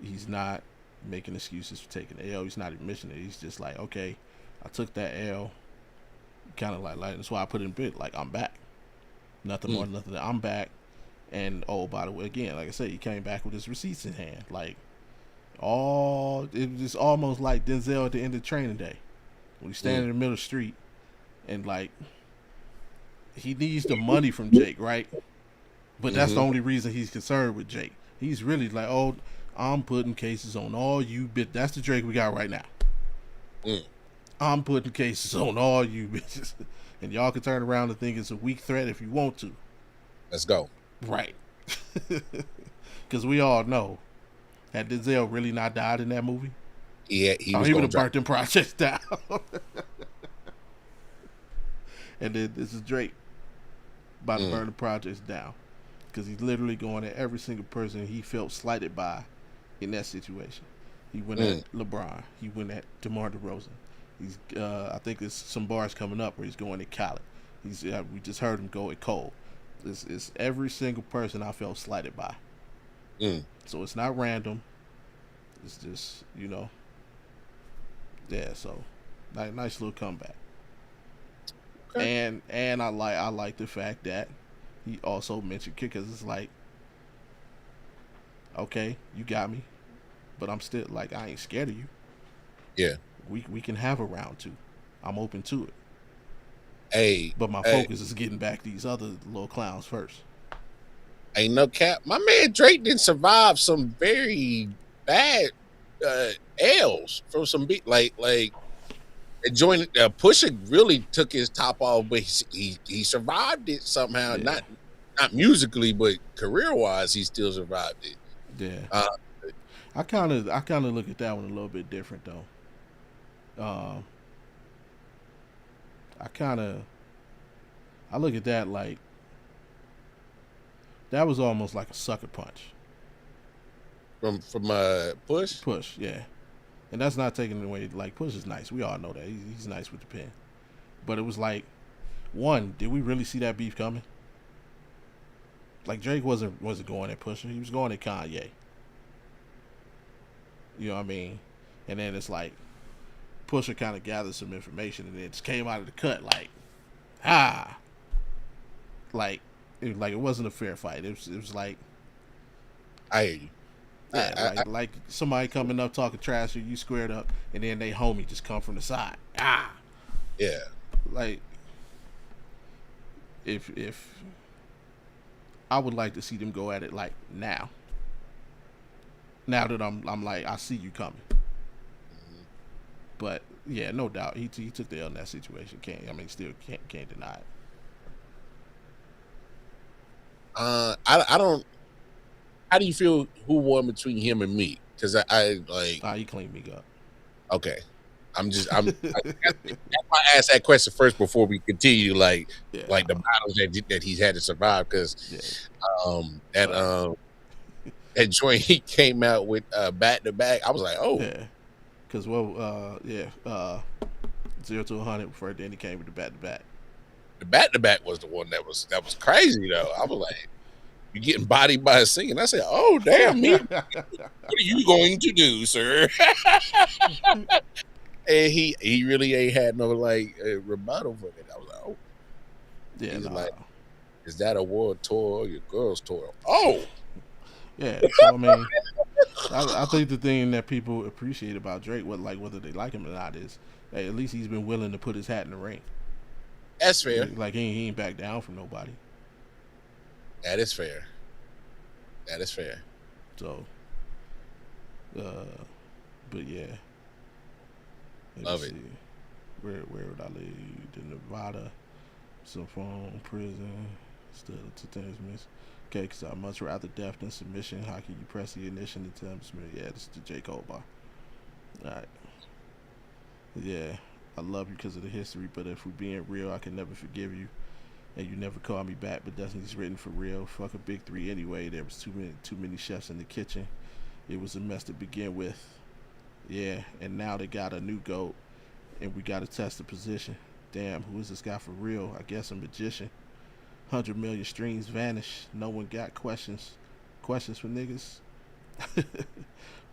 he's not making excuses for taking the L. He's not admitting it. He's just like, okay, I took that L. Kind of like that's why I put in bit like I'm back. Nothing more, nothing. I'm back. And oh, by the way, again, like I said, he came back with his receipts in hand. Like it was almost like Denzel at the end of Training Day. When he's standing in the middle of the street and like he needs the money from Jake, right? But that's the only reason he's concerned with Jake. He's really like, oh, I'm putting cases on all you bitches. That's the Drake we got right now. I'm putting cases on all you bitches. And y'all can turn around and think it's a weak threat if you want to. Let's go. Right. Because we all know, had Denzel really not died in that movie, yeah, he would have burnt them projects down. And then this is Drake about to burn the projects down because he's literally going at every single person he felt slighted by in that situation. He went at LeBron. He went at DeMar DeRozan. He's, I think there's some bars coming up where he's going at Khaled. We just heard him go at Cole. It's every single person I felt slighted by. So it's not random. It's just, yeah. So nice little comeback. Okay. And I like the fact that he also mentioned because it's like, okay, you got me, but I'm still like I ain't scared of you. Yeah. We can have a round 2. I'm open to it. Hey, but my focus is getting back these other little clowns first. Ain't no cap. My man Drake didn't survive some very bad L's from some big like Pusha really took his top off, but he survived it somehow. Yeah. Not musically, but career wise, he still survived it. Yeah. I kind of look at that one a little bit different though. I look at that like that was almost like a sucker punch from Push. Push, yeah, and that's not taking away. Like Push is nice. We all know that he's nice with the pen, but it was like, one, did we really see that beef coming? Like Drake wasn't going at Pusha. He was going at Kanye. You know what I mean? And then it's like Pusha kind of gathered some information and it just came out of the cut like, like it wasn't a fair fight. It was like, I hear you. Yeah, like somebody coming up talking trash to you, squared up, and then they homie just come from the side. Yeah. Like if I would like to see them go at it like now. Now that I'm like I see you coming. But yeah, no doubt he took the L in that situation. Still can't deny it. I don't. How do you feel? Who won between him and me? Because I like. He cleaned me up. Okay, I'm. That's why I asked that question first before we continue. Like the battles that he's had to survive. Because that joint he came out with back to back. I was like, oh. Yeah. Because 0 to 100 before then he came with the back to back. The back to back was the one that was crazy though. I was like, "You getting bodied by a singing?" I said, "Oh damn me! What are you going to do, sir?" And he really ain't had no rebuttal for it. I was like, "Oh, yeah." He's like, "Is that a world tour or your girls tour?" Oh, yeah. So I mean, I think the thing that people appreciate about Drake, whether they like him or not, is hey, at least he's been willing to put his hat in the ring. That's fair. Like he ain't back down from nobody. That is fair. So, but yeah. Love it. Where would I leave? The Nevada, some phone, prison, still to things miss. Okay, because I much rather death than submission. How can you press the ignition and tell me? Yeah, this is the J. Cole bar. All right. Yeah, I love you because of the history, but if we're being real, I can never forgive you. And you never call me back, but Destiny's written for real. Fuck a big 3 anyway. There was too many chefs in the kitchen. It was a mess to begin with. Yeah, and now they got a new GOAT, and we got to test the position. Damn, who is this guy for real? I guess a magician. 100 million streams vanish. No one got questions. Questions for niggas?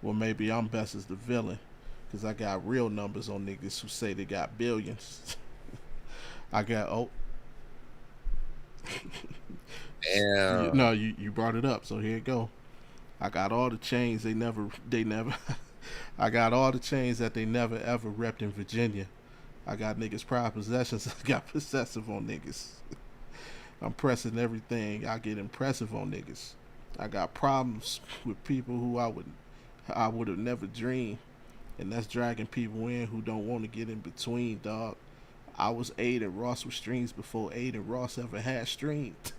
Well, maybe I'm best as the villain, because I got real numbers on niggas who say they got billions. I got, Damn. No, you brought it up, so here it go. I got all the chains they never I got all the chains that they never ever repped in Virginia. I got niggas pride possessions. I got possessive on niggas. I'm pressing everything. I get impressive on niggas. I got problems with people who I would have never dreamed, and that's dragging people in who don't want to get in between, dog. I was Aid and Ross with streams before Aid and Ross ever had streamed.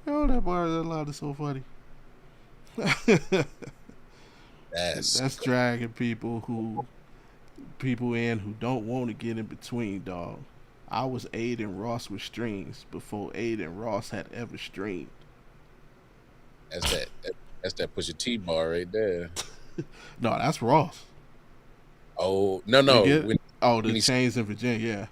Oh, that line is so funny. That's dragging people people in who don't want to get in between, dog. I was Aiden Ross with strings before Aiden Ross had ever streamed. That's that. That's that Pusha T bar right there. No, that's Ross. Oh no, You no. get it? Oh, the when he, chains in Virginia, yeah.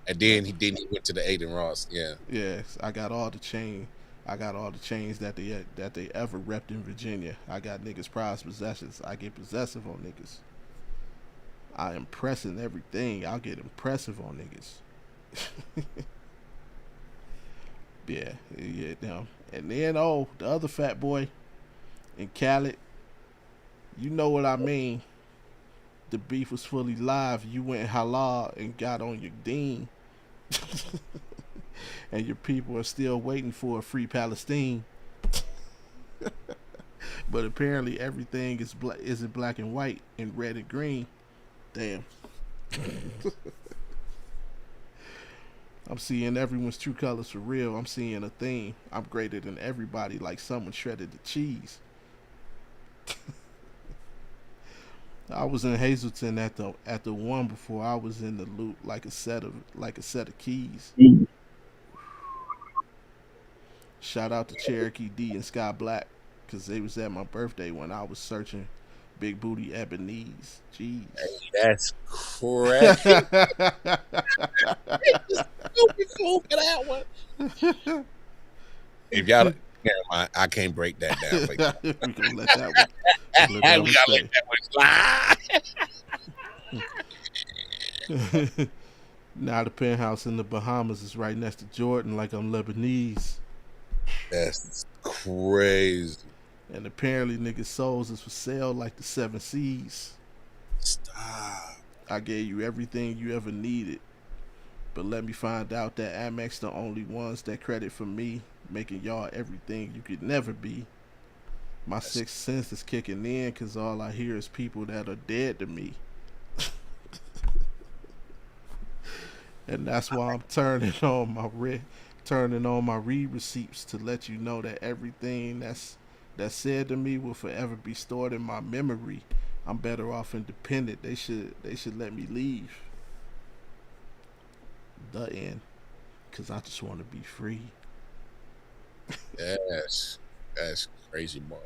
and then he went to the Aiden Ross. Yeah. Yes, I got all the chain. I got all the chains that they ever repped in Virginia. I got niggas prized possessions. I get possessive on niggas. I impressing everything. I'll get impressive on niggas. yeah, no. And then the other fat boy in Khaled, you know what I mean. The beef was fully live. You went halal and got on your dean. And your people are still waiting for a free Palestine. But apparently everything isn't black and white and red and green. Damn. I'm seeing everyone's true colors for real. I'm seeing a theme. I'm greater than everybody, like someone shredded the cheese. I was in Hazleton at the one before I was in the loop, like a set of keys. Shout out to Cherokee D and Sky Black, because they was at my birthday when I was searching Big Booty Ebonese. Jeez. That's correct. Stupid for that one. If y'all, never mind, I can't break that down for you. We gonna let that one. We gotta let that one slide. Now the penthouse in the Bahamas is right next to Jordan, like I'm Lebanese. That's crazy. And apparently niggas' souls is for sale like the 7 Seas. Stop. I gave you everything you ever needed. But let me find out that Amex the only ones that credit for me, making y'all everything you could never be. My sixth sense is kicking in because all I hear is people that are dead to me. And that's why I'm turning on my read receipts to let you know that everything that's said to me will forever be stored in my memory. I'm better off independent. They should let me leave. The end. Cause I just want to be free. That's crazy bars.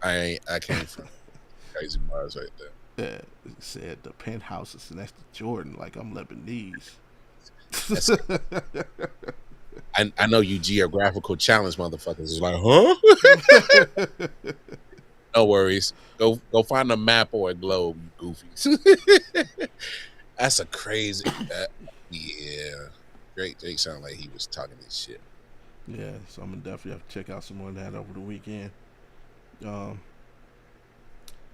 I came from crazy bars right there. It said the penthouse is next to Jordan, like I'm Lebanese. I know you geographical challenge motherfuckers is like, huh? No worries. Go find a map or a globe, you goofies. That's a crazy. Yeah. Drake sounded like he was talking this shit. Yeah, so I'm gonna definitely have to check out some more of that over the weekend. But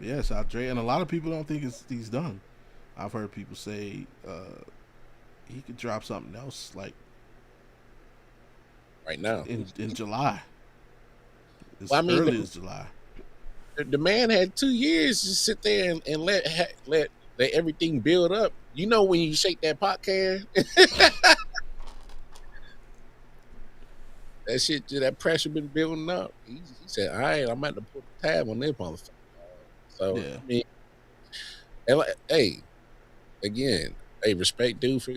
yeah, so Dre, and a lot of people don't think he's done. I've heard people say he could drop something else like right now in July. Early as July. The man had 2 years to sit there and let everything build up. You know when you shake that pot can, that shit, that pressure been building up. He said, "All right, I'm about to put the tab on this motherfucker." So yeah. I mean, and hey, again, respect dude for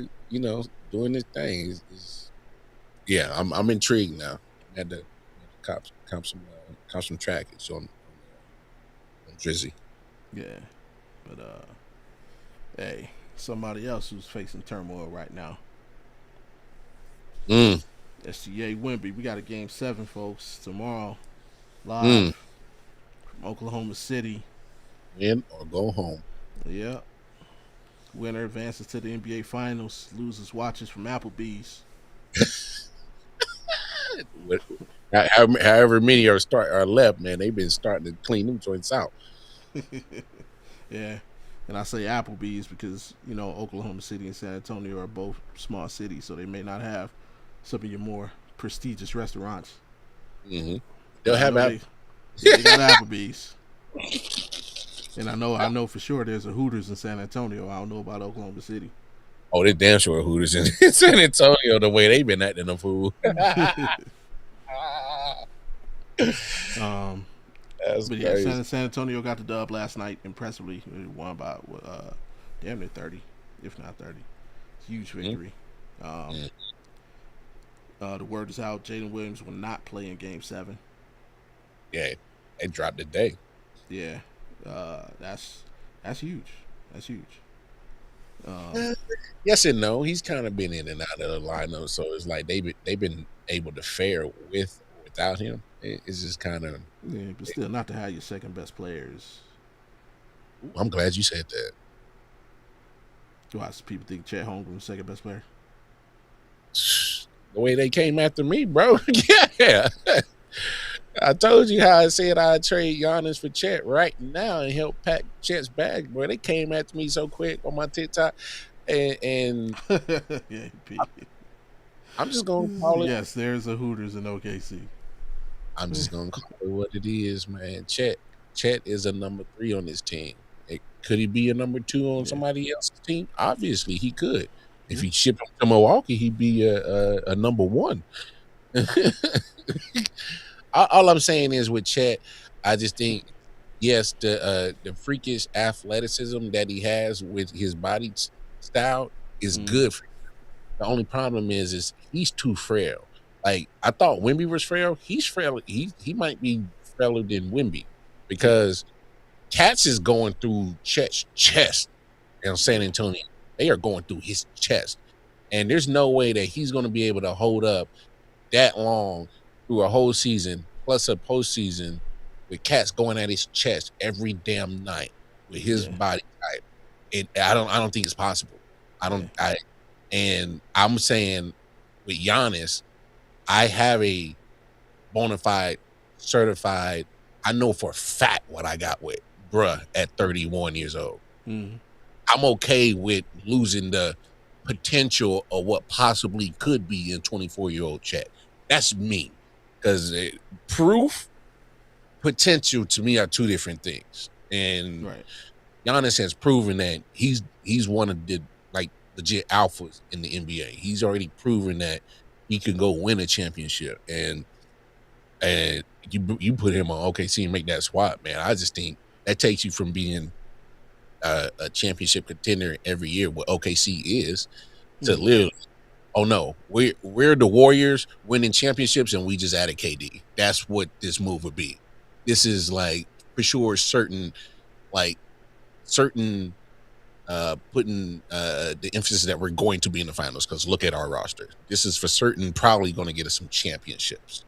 doing this thing. Yeah, I'm intrigued now. I had to cop some trackage on Drizzy. Yeah, but hey, somebody else who's facing turmoil right now. SGA Wemby. We got a game 7, folks, tomorrow, live from Oklahoma City. Win or go home. Yeah. Winner advances to the NBA Finals. Losers watches from Applebee's. However many are left, man, they've been starting to clean them joints out. Yeah. And I say Applebee's because, Oklahoma City and San Antonio are both small cities, so they may not have some of your more prestigious restaurants. Mm-hmm. They'll have they got Applebee's. And I know for sure there's a Hooters in San Antonio. I don't know about Oklahoma City. Oh, they damn sure Hooters in San Antonio the way they've been acting a fool. That's But yeah, crazy. San Antonio got the dub last night impressively. It won by damn near 30, if not 30. Huge victory. Um, Mm. the word is out. Jaden Williams will not play in Game 7. Yeah, they dropped the day. Yeah, that's huge. That's huge. Eh, yes and no. He's kind of been in and out of the lineup, so it's like they've been able to fare with or without him. It's just kind of. Yeah, but still, not to have your second best players. I'm glad you said that. Why people think Chet Holmgren was second best player? The way they came after me, bro. Yeah. I told you how I said I'd trade Giannis for Chet right now and help pack Chet's bag, boy. They came after me so quick on my TikTok. And Yeah, I'm just gonna call it. yes, there's a Hooters in OKC. I'm just gonna call it what it is, man. Chet is a number 3 on this team. Could he be a number 2 on somebody else's team? Obviously, he could. If he shipped him to Milwaukee, he'd be a number 1. All I'm saying is with Chet, I just think, yes, the freakish athleticism that he has with his body style is good for him. The only problem is he's too frail. Like, I thought Wemby was frail. He's frail. He might be frailer than Wemby because Cats is going through Chet's chest in San Antonio. They are going through his chest. And there's no way that he's going to be able to hold up that long through a whole season plus a postseason with Cats going at his chest every damn night with his body type. I don't think it's possible. And I'm saying with Giannis, I have a bona fide, certified, I know for a fact what I got with bruh at 31 years old. Mm-hmm. I'm okay with losing the potential of what possibly could be in 24-year-old Chet. That's me. Because proof, potential to me are two different things. And Giannis has proven that he's one of the legit alphas in the NBA. He's already proven that he can go win a championship. And you put him on OKC and make that swap, man. I just think that takes you from being a championship contender every year, what OKC is, to literally, oh no, we're the Warriors winning championships and we just added KD. That's what this move would be. This is like for sure certain putting the emphasis that we're going to be in the finals because look at our roster. This is for certain probably going to get us some championships.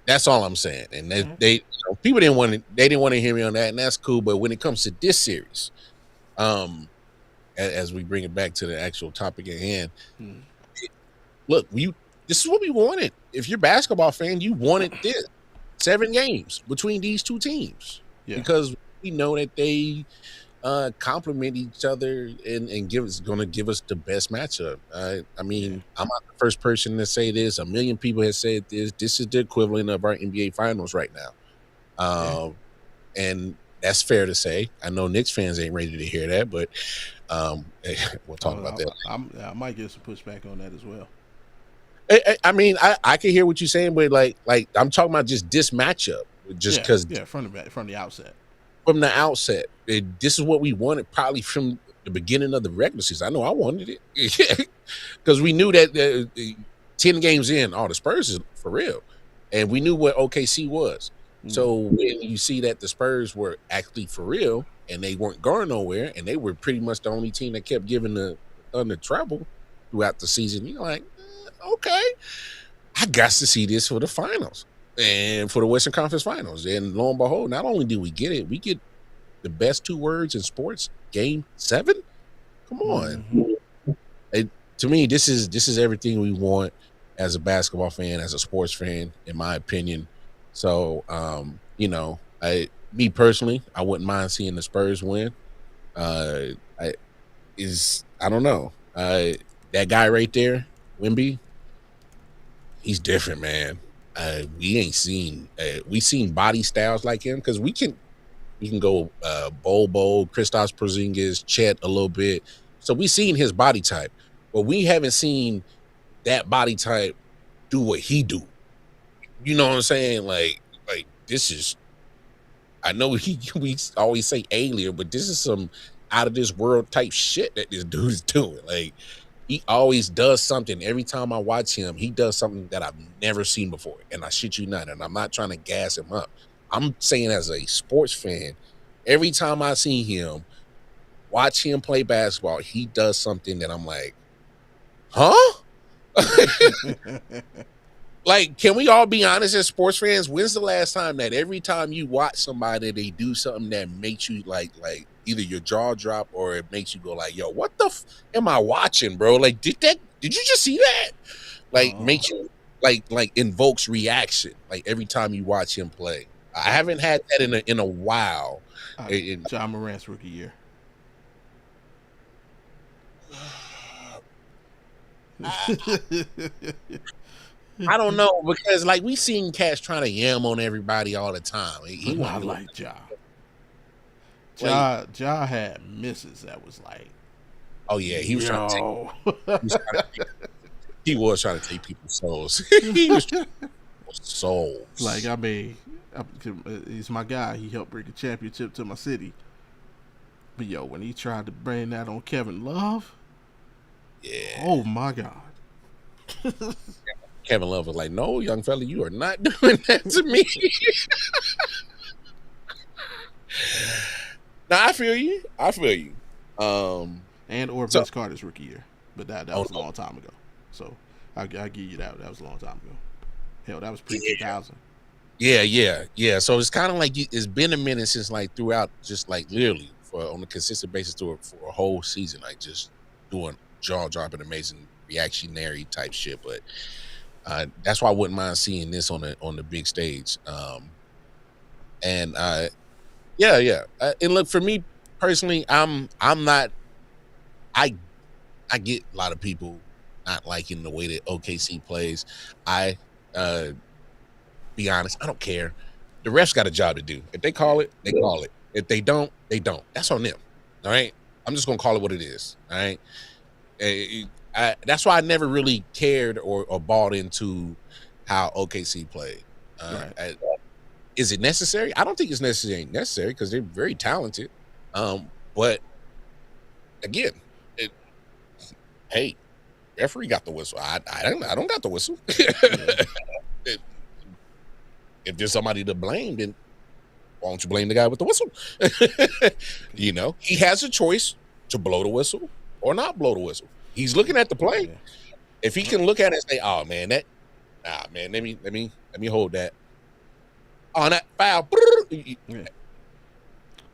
That's all I'm saying. And they people didn't want to hear me on that, and that's cool. But when it comes to this series, as we bring it back to the actual topic at hand, look, this is what we wanted. If you're a basketball fan, you wanted this 7 games between these two teams because we know that they complement each other and going to give us the best matchup. I mean, I'm not the first person to say this. A million people have said this. This is the equivalent of our NBA Finals right now, and that's fair to say. I know Knicks fans ain't ready to hear that, but we'll talk about that. I might get some pushback on that as well. I mean, I can hear what you're saying, but like I'm talking about just this matchup, just because from the outset. From the outset, this is what we wanted probably from the beginning of the regular season. I know I wanted it because we knew that 10 games in, the Spurs is for real. And we knew what OKC was. So when you see that the Spurs were actually for real and they weren't going nowhere and they were pretty much the only team that kept giving the Thunder trouble throughout the season, you're like, okay, I got to see this for the finals. And for the Western Conference Finals. And lo and behold, not only do we get it, we get the best 2 words in sports, Game 7. Come on. To me, this is everything we want as a basketball fan, as a sports fan, in my opinion. So, me personally, I wouldn't mind seeing the Spurs win. I don't know. That guy right there, Wemby, he's different, man. We've seen body styles like him because we can go Bobo, Kristaps Porzingis, Chet a little bit. So we've seen his body type, but we haven't seen that body type do what he do. You know what I'm saying? Like this is I know we always say alien, but this is some out of this world type shit that this dude is doing. Like he always does something. Every time I watch him, he does something that I've never seen before. And I shit you not. And I'm not trying to gas him up. I'm saying as a sports fan, every time I see him, watch him play basketball, he does something that I'm like, huh? Like, can we all be honest as sports fans? When's the last time that every time you watch somebody, they do something that makes you like either your jaw drop or it makes you go like, yo, what the am I watching, bro? Like, did you just see that? Like, makes you like invokes reaction. Like every time you watch him play. I haven't had that in a while. John Morant's rookie year. I don't know because like we seen cats trying to yam on everybody all the time. He not like Ja. Ja had misses that was like, oh yeah, he was trying to take people's souls. He was trying to take people's souls. Like I mean, he's my guy. He helped bring a championship to my city. But yo, when he tried to bring that on Kevin Love, yeah, oh my God. Kevin Love was like, "No, young fella, you are not doing that to me." Now I feel you. And Vince Carter's rookie year, but that was a long time ago. So I give you that. That was a long time ago. Hell, that was pre-2000. Yeah. So it's kind of like it's been a minute since like throughout, just like literally on a consistent basis for a whole season, like just doing jaw dropping, amazing reactionary type shit. But that's why I wouldn't mind seeing this on the big stage. And look, for me personally, I'm not. I get a lot of people not liking the way that OKC plays. I be honest, I don't care. The refs got a job to do. If they call it, they call it. If they don't, they don't. That's on them. All right. I'm just gonna call it what it is. All right. That's why I never really cared or bought into how OKC played. Right. Is it necessary? I don't think it's necessary because they're very talented. But again, hey, referee got the whistle. I don't got the whistle. If there's somebody to blame, then why don't you blame the guy with the whistle? You know, he has a choice to blow the whistle or not blow the whistle. He's looking at the play. Yeah. If he can look at it and say, "Oh man, let me hold that." On that foul. Yeah.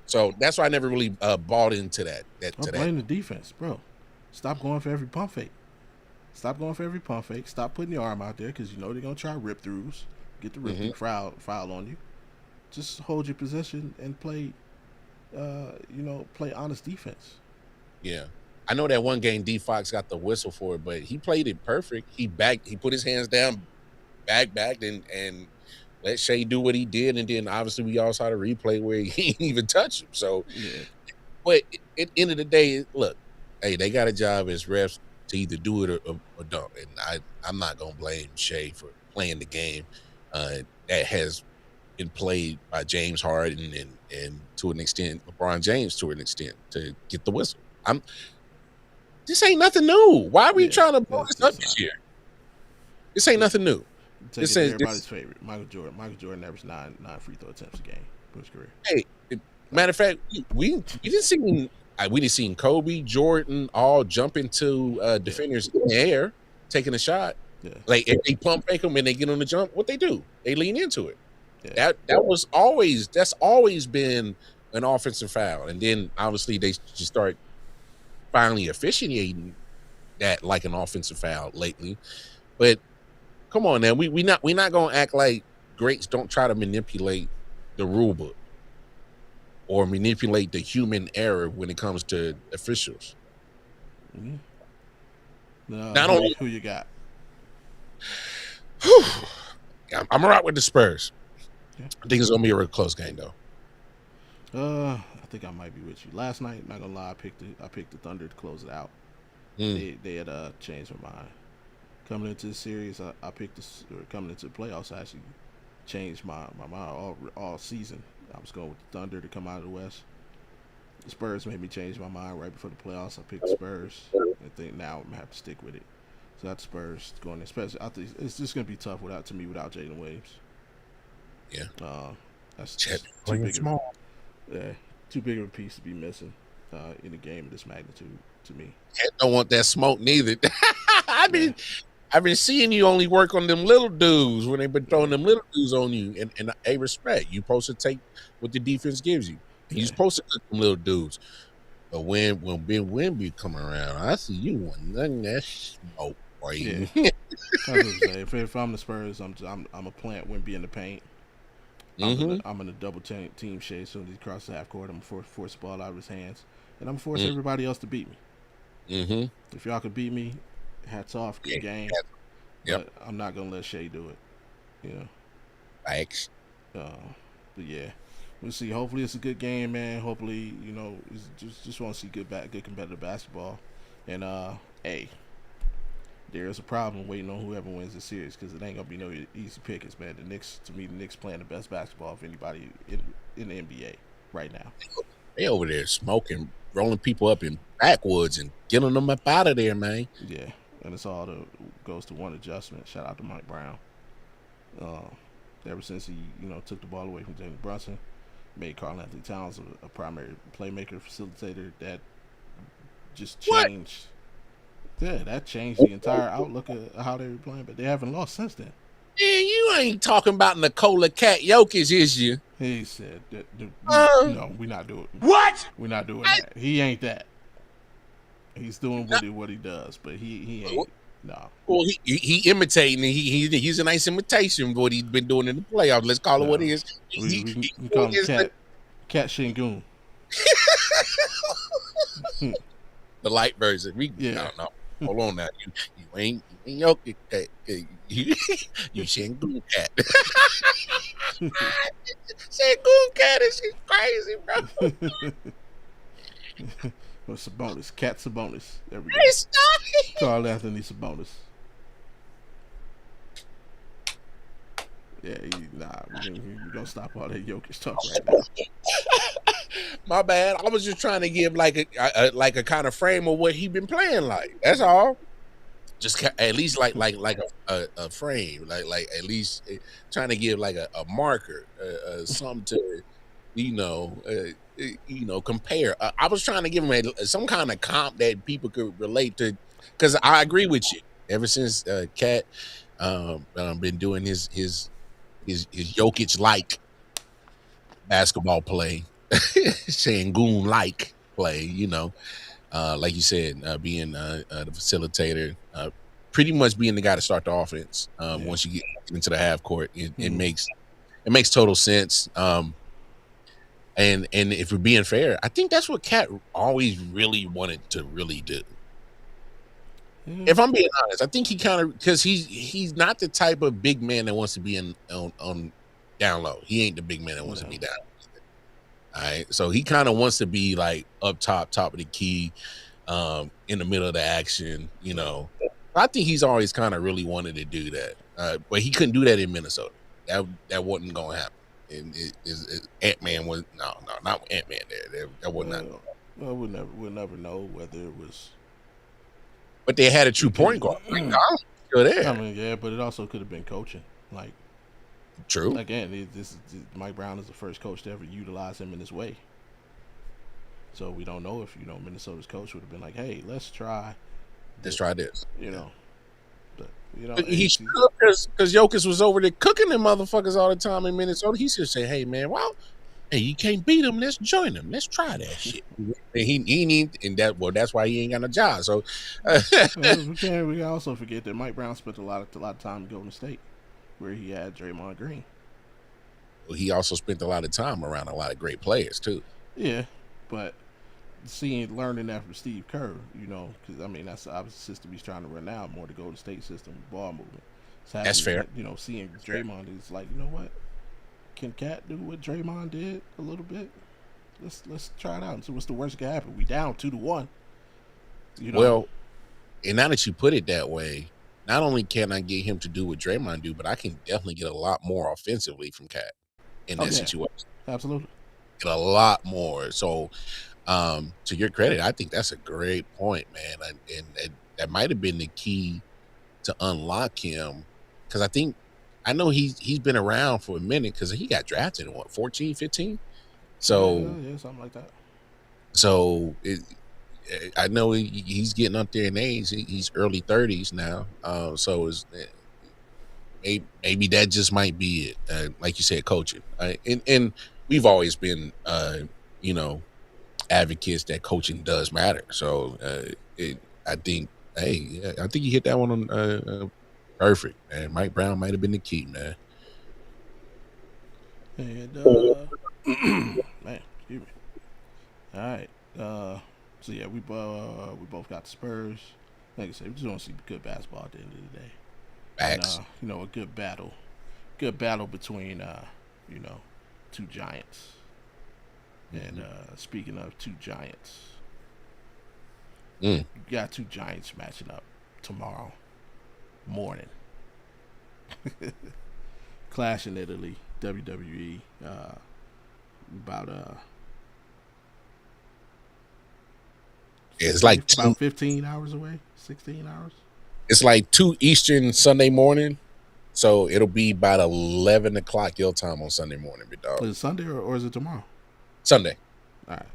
So that's why I never really bought into that. Blame the defense, bro. Stop going for every pump fake. Stop putting your arm out there because you know they're gonna try rip throughs. Get the rip through foul on you. Just hold your possession and play. Play honest defense. Yeah. I know that one game D Fox got the whistle for it, but he played it perfect. He put his hands down, backed, and let Shea do what he did, and then obviously we all saw the replay where he didn't even touch him. So, but at the end of the day, look, hey, they got a job as refs to either do it or don't, and I'm not gonna blame Shea for playing the game that has been played by James Harden and to an extent LeBron James to an extent to get the whistle. This ain't nothing new. Why are we trying to blow this up this year? This ain't nothing new. This is everybody's favorite. Michael Jordan. Michael Jordan averaged nine free throw attempts a game for his career. Hey, matter of fact, we didn't see Kobe, Jordan all jump into defenders in the air taking a shot. Yeah. Like if they pump fake them and they get on the jump, what they do? They lean into it. Yeah. That's always been an offensive foul, and then obviously they just start finally officiating that like an offensive foul lately. But come on now, we not gonna act like greats don't try to manipulate the rule book or manipulate the human error when it comes to officials. Mm-hmm. Not only who you got. I'm gonna rock with the Spurs. Yeah. I think it's gonna be a real close game though. I think I might be with you. Last night, not gonna lie, I picked the Thunder to close it out. They had changed my mind. Coming into the series, coming into the playoffs, I actually changed my mind all season. I'm was going with the Thunder to come out of the West. The Spurs made me change my mind right before the playoffs. I picked the Spurs. I think now I'm gonna have to stick with it. So that's Spurs going. Especially, I think it's just gonna be tough without Jalen Williams. Yeah, that's Chet too big. small. Too big of a piece to be missing in a game of this magnitude to me. Chet don't want that smoke neither. I've been seeing you only work on them little dudes when they've been throwing them little dudes on you, and a respect. You supposed to take what the defense gives you. You're supposed to cook them little dudes. But when Ben Wemby come around, I see you want nothing that smoke. Yeah. That's what I'm saying. If I'm the Spurs, I'm a plant Wemby in the paint. I'm gonna double team Shea as soon as he crosses the half court. I'm gonna force the ball out of his hands, and I'm gonna force everybody else to beat me. If y'all can beat me, hats off, good game. But I'm not gonna let Shea do it. You know. Thanks. But yeah, we'll see. Hopefully it's a good game, man. Hopefully, just want to see good competitive basketball. And hey, there is a problem waiting on whoever wins the series because it ain't gonna be no easy pickings, man. The Knicks playing the best basketball of anybody in the NBA right now. They over there smoking, rolling people up in backwoods and getting them up out of there, man. Yeah, and it's all goes to one adjustment. Shout out to Mike Brown. Ever since he took the ball away from Jalen Brunson, made Karl-Anthony Towns a primary playmaker, facilitator, that just changed. Yeah, that changed the entire outlook of how they were playing, but they haven't lost since then. Yeah, you ain't talking about Nikola Cat Jokic, is you? He said, no, we're not doing it. What? We're not doing that. He ain't that. He's doing what he does, but he ain't. No. Well, he imitating. He's a nice imitation of what he's been doing in the playoffs. Let's call it what it is. We call him Cat Shingun. The light version. No. Hold on now. You ain't Jokic. You Shingun Cat. Shingun Cat is crazy, bro. What's Sabonis? Cat Sabonis. There we go. Hey, Karl-Anthony Sabonis. Yeah, we're gonna stop all that Jokic talk right now. My bad. I was just trying to give like a kind of frame of what he been playing like. That's all. Just at least like a frame, like at least trying to give like a marker, something to compare. I was trying to give him some kind of comp that people could relate to, because I agree with you. Ever since Cat been doing his Jokic like basketball play, Shingun like play, like you said, being the facilitator, pretty much being the guy to start the offense. Once you get into the half court, it makes total sense. And if we're being fair, I think that's what Cat always really wanted to really do. If I'm being honest, I think he kind of, because he's not the type of big man that wants to be on down low. He ain't the big man that wants to be down. All right, so he kind of wants to be like up top of the key, in the middle of the action. I think he's always kind of really wanted to do that, but he couldn't do that in Minnesota. That wasn't gonna happen. And Ant-Man was not Ant-Man there. That was not. Well, we'll never know whether it was. But they had a true point guard. Still there. I mean, yeah, but it also could have been coaching. Like, true. Again, Mike Brown is the first coach to ever utilize him in this way. So we don't know if Minnesota's coach would have been like, "Hey, let's try this." But he should, because Jokic was over there cooking them motherfuckers all the time in Minnesota. He should say, "Hey man, hey, you can't beat him. Let's join him. Let's try that shit." And he need, and that's why he ain't got a job. So we also forget that Mike Brown spent a lot of time in Golden State, where he had Draymond Green. Well, he also spent a lot of time around a lot of great players too. Yeah, but learning that from Steve Kerr, because that's the opposite system he's trying to run now, more the Golden State system, ball movement. That's fair. Seeing Draymond is like, you know what? Can Cat do what Draymond did a little bit? Let's try it out and see what's the worst that can happen. We down 2-1. Well, and now that you put it that way, not only can I get him to do what Draymond do, but I can definitely get a lot more offensively from Cat in that situation. Absolutely. get a lot more. So, to your credit, I think that's a great point, man. And that might have been the key to unlock him, because I know he's been around for a minute, because he got drafted in what, 14, 15? So Yeah, something like that. so it, I know he's getting up there in age. He's early 30s now. So maybe that just might be it. Like you said, coaching. And we've always been, you know, advocates that coaching does matter. So I think, hey, yeah, I think you hit that one on perfect, man. Mike Brown might have been the key, man. And man, excuse me. All right. So yeah, we both got the Spurs. Like I said, we just want to see good basketball at the end of the day. Facts. And you know, a good battle between you know, two giants. And speaking of two giants, you got two giants matching up tomorrow morning. Clash in Italy, WWE. About It's like about 15 hours away, 16 hours. It's like 2 Eastern Sunday morning. So it'll be about 11 o'clock your time on Sunday morning, big dog. Is it Sunday or is it tomorrow? Sunday. All right.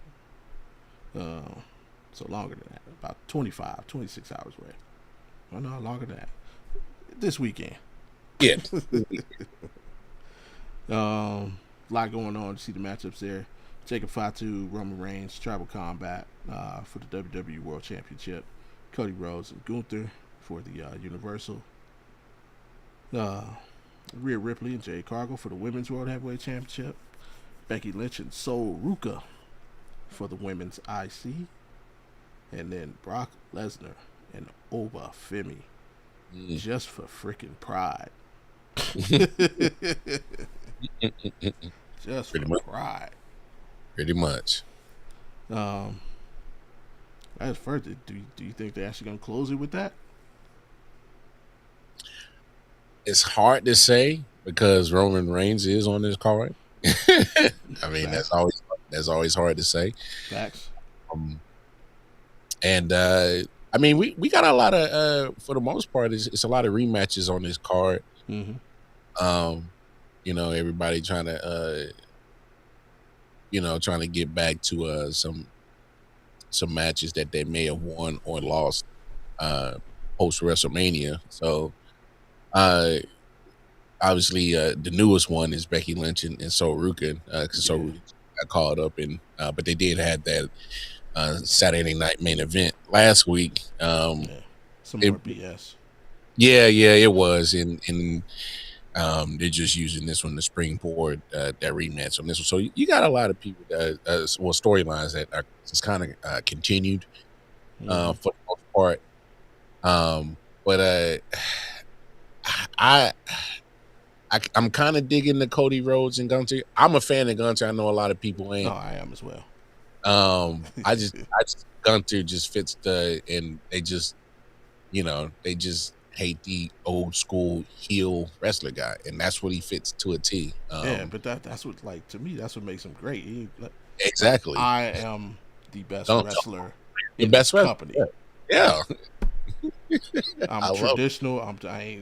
So longer than that, about 25, 26 hours away. Oh no, longer than that. This weekend. Yeah. A lot going on. You see the matchups there. Jacob Fatu, Roman Reigns, Tribal Combat for the WWE World Championship. Cody Rhodes and Gunther for the Universal. Rhea Ripley and Jade Cargill for the Women's World Heavyweight Championship. Becky Lynch and Sol Ruka for the Women's IC. And then Brock Lesnar and Oba Femi just for freaking pride. Just Pretty for much. pride. Pretty much. As first, do you think they're actually gonna close it with that? It's hard to say because Roman Reigns is on this card. I mean, that's always hard to say. Facts. And I mean, we got a lot of for the most part, it's a lot of rematches on this card. Mm-hmm. You know, everybody trying to get back to some matches that they may have won or lost post WrestleMania. So obviously the newest one is Becky Lynch and Sol Ruka, because Sol Ruka got called up in, but they did have that Saturday night main event last week. Some more BS. Yeah, it was, and they're just using this one to springboard that rematch on this one. So you got a lot of people storylines that are just kind of continued for the most part. But I'm kind of digging the Cody Rhodes and Gunther. I'm a fan of Gunther. I know a lot of people ain't. Oh, I am as well. I just Gunther just fits and they just hate the old school heel wrestler guy, and that's what he fits to a T. Yeah, but that's what, like, to me, that's what makes him great. Exactly. I am the best wrestler in best this company. Yeah. I'm traditional. I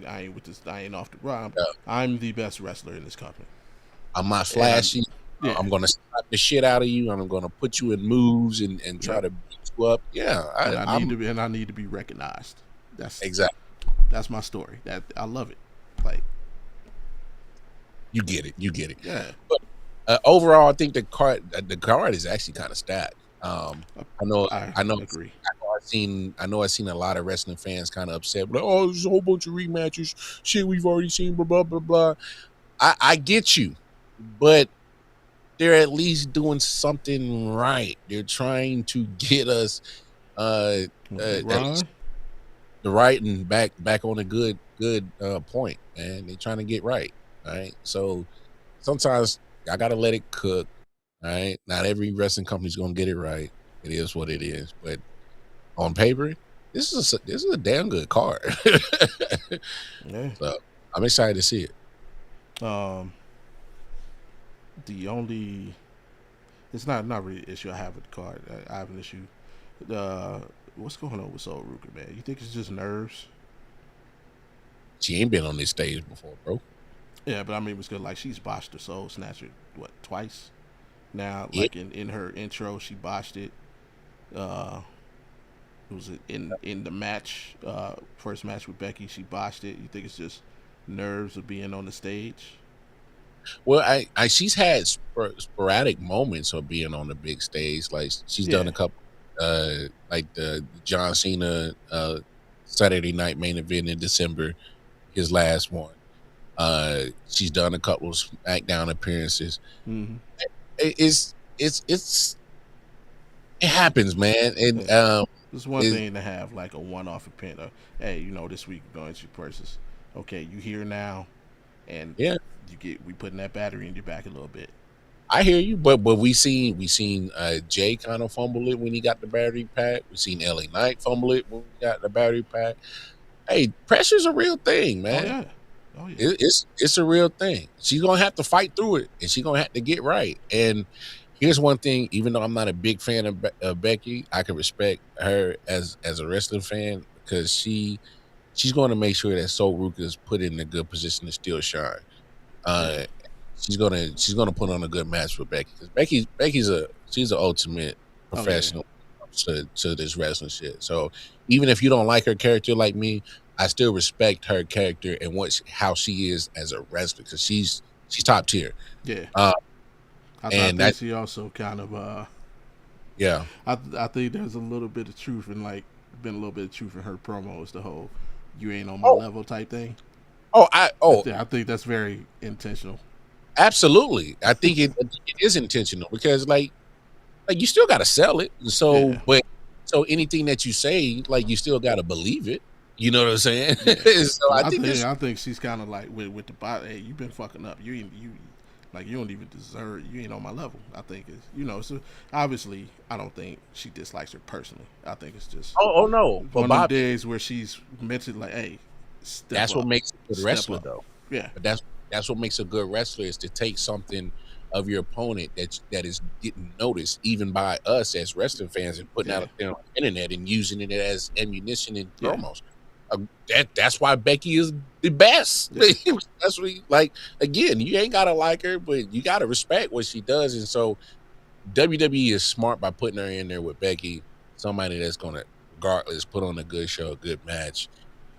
ain't with this. I ain't off the rhyme. Yeah. I'm the best wrestler in this company. I'm not flashy. I'm gonna slap the shit out of you, and I'm gonna put you in moves and try to beat you up. Yeah, I need to be recognized. That's exactly. That's my story. That I love it. Like, you get it. Yeah. But overall, I think the card is actually kind of stacked. I know. I agree. I know I've seen a lot of wrestling fans kind of upset, like, oh, there's a whole bunch of rematches. Shit, we've already seen. Blah blah blah blah. I get you, but they're at least doing something right. They're trying to get us the right and back on a good point, and they're trying to get right. All right, so sometimes I gotta let it cook. All right, not every wrestling company's gonna get it right. It is what it is, but on paper, this is a damn good card. Yeah. So I'm excited to see it. The only It's not really an issue I have with the card. I have an issue. Uh, what's going on with Soul Ruka, man? You think it's just nerves? She ain't been on this stage before, bro. Yeah, but I mean, it's good. Like she's botched the Soul Snatcher what twice now. Yeah. Like in her intro, she botched it. Uh, was it in the match, first match with Becky? She botched it. You think it's just nerves of being on the stage? Well, I she's had sporadic moments of being on the big stage. Like she's done Yeah, a couple, like the John Cena Saturday Night Main Event in December, his last one. She's done a couple of SmackDown appearances. mm-hmm. It's it happens, man. And Yeah. It's one it, thing to have like a one-off event. Hey, this week we're going to versus. Okay, you here now, and yeah, we putting that battery in your back a little bit. I hear you, but we seen Jay kind of fumble it when he got the battery pack. We seen LA Knight fumble it when he got the battery pack. Hey, pressure's a real thing, Oh man. yeah, oh yeah, It's a real thing. She's gonna have to fight through it, and she's gonna have to get right. And here's one thing: even though I'm not a big fan of Becky, I can respect her as a wrestling fan because she's going to make sure that Soul Ruka is put in a good position to still shine. yeah, Uh, she's gonna put on a good match with Becky because she's an ultimate oh yeah, professional to this wrestling shit. So even if you don't like her character like me, I still respect her character and how she is as a wrestler because she's top tier. yeah. Uh, I and think that she also kind of yeah. I think there's a little bit of truth in like been a little bit of truth in her promos. The whole "you ain't on my Oh level" type thing. oh I think that's very intentional. absolutely. I think it is intentional because like you still got to sell it. So Yeah, but so anything that you say like you still got to believe it. You know what I'm saying? yeah. So I I think think this. I think she's kind of like with the body. Hey, you've been fucking up. You like you don't even deserve. You ain't on my level. I think it's. So obviously I don't think she dislikes her personally. I think it's just Oh no, but one of them Bob, days where she's mentioned like, hey, step that's what up, makes a good step wrestler up. though. Yeah, But that's what makes a good wrestler is to take something of your opponent that is getting noticed even by us as wrestling fans and putting yeah, out there on the internet and using it as ammunition in yeah, promos. That's why Becky is the best. yeah, That's what like again, you ain't gotta like her, but you gotta respect what she does. And so WWE is smart by putting her in there with Becky, somebody that's gonna regardless put on a good show, a good match.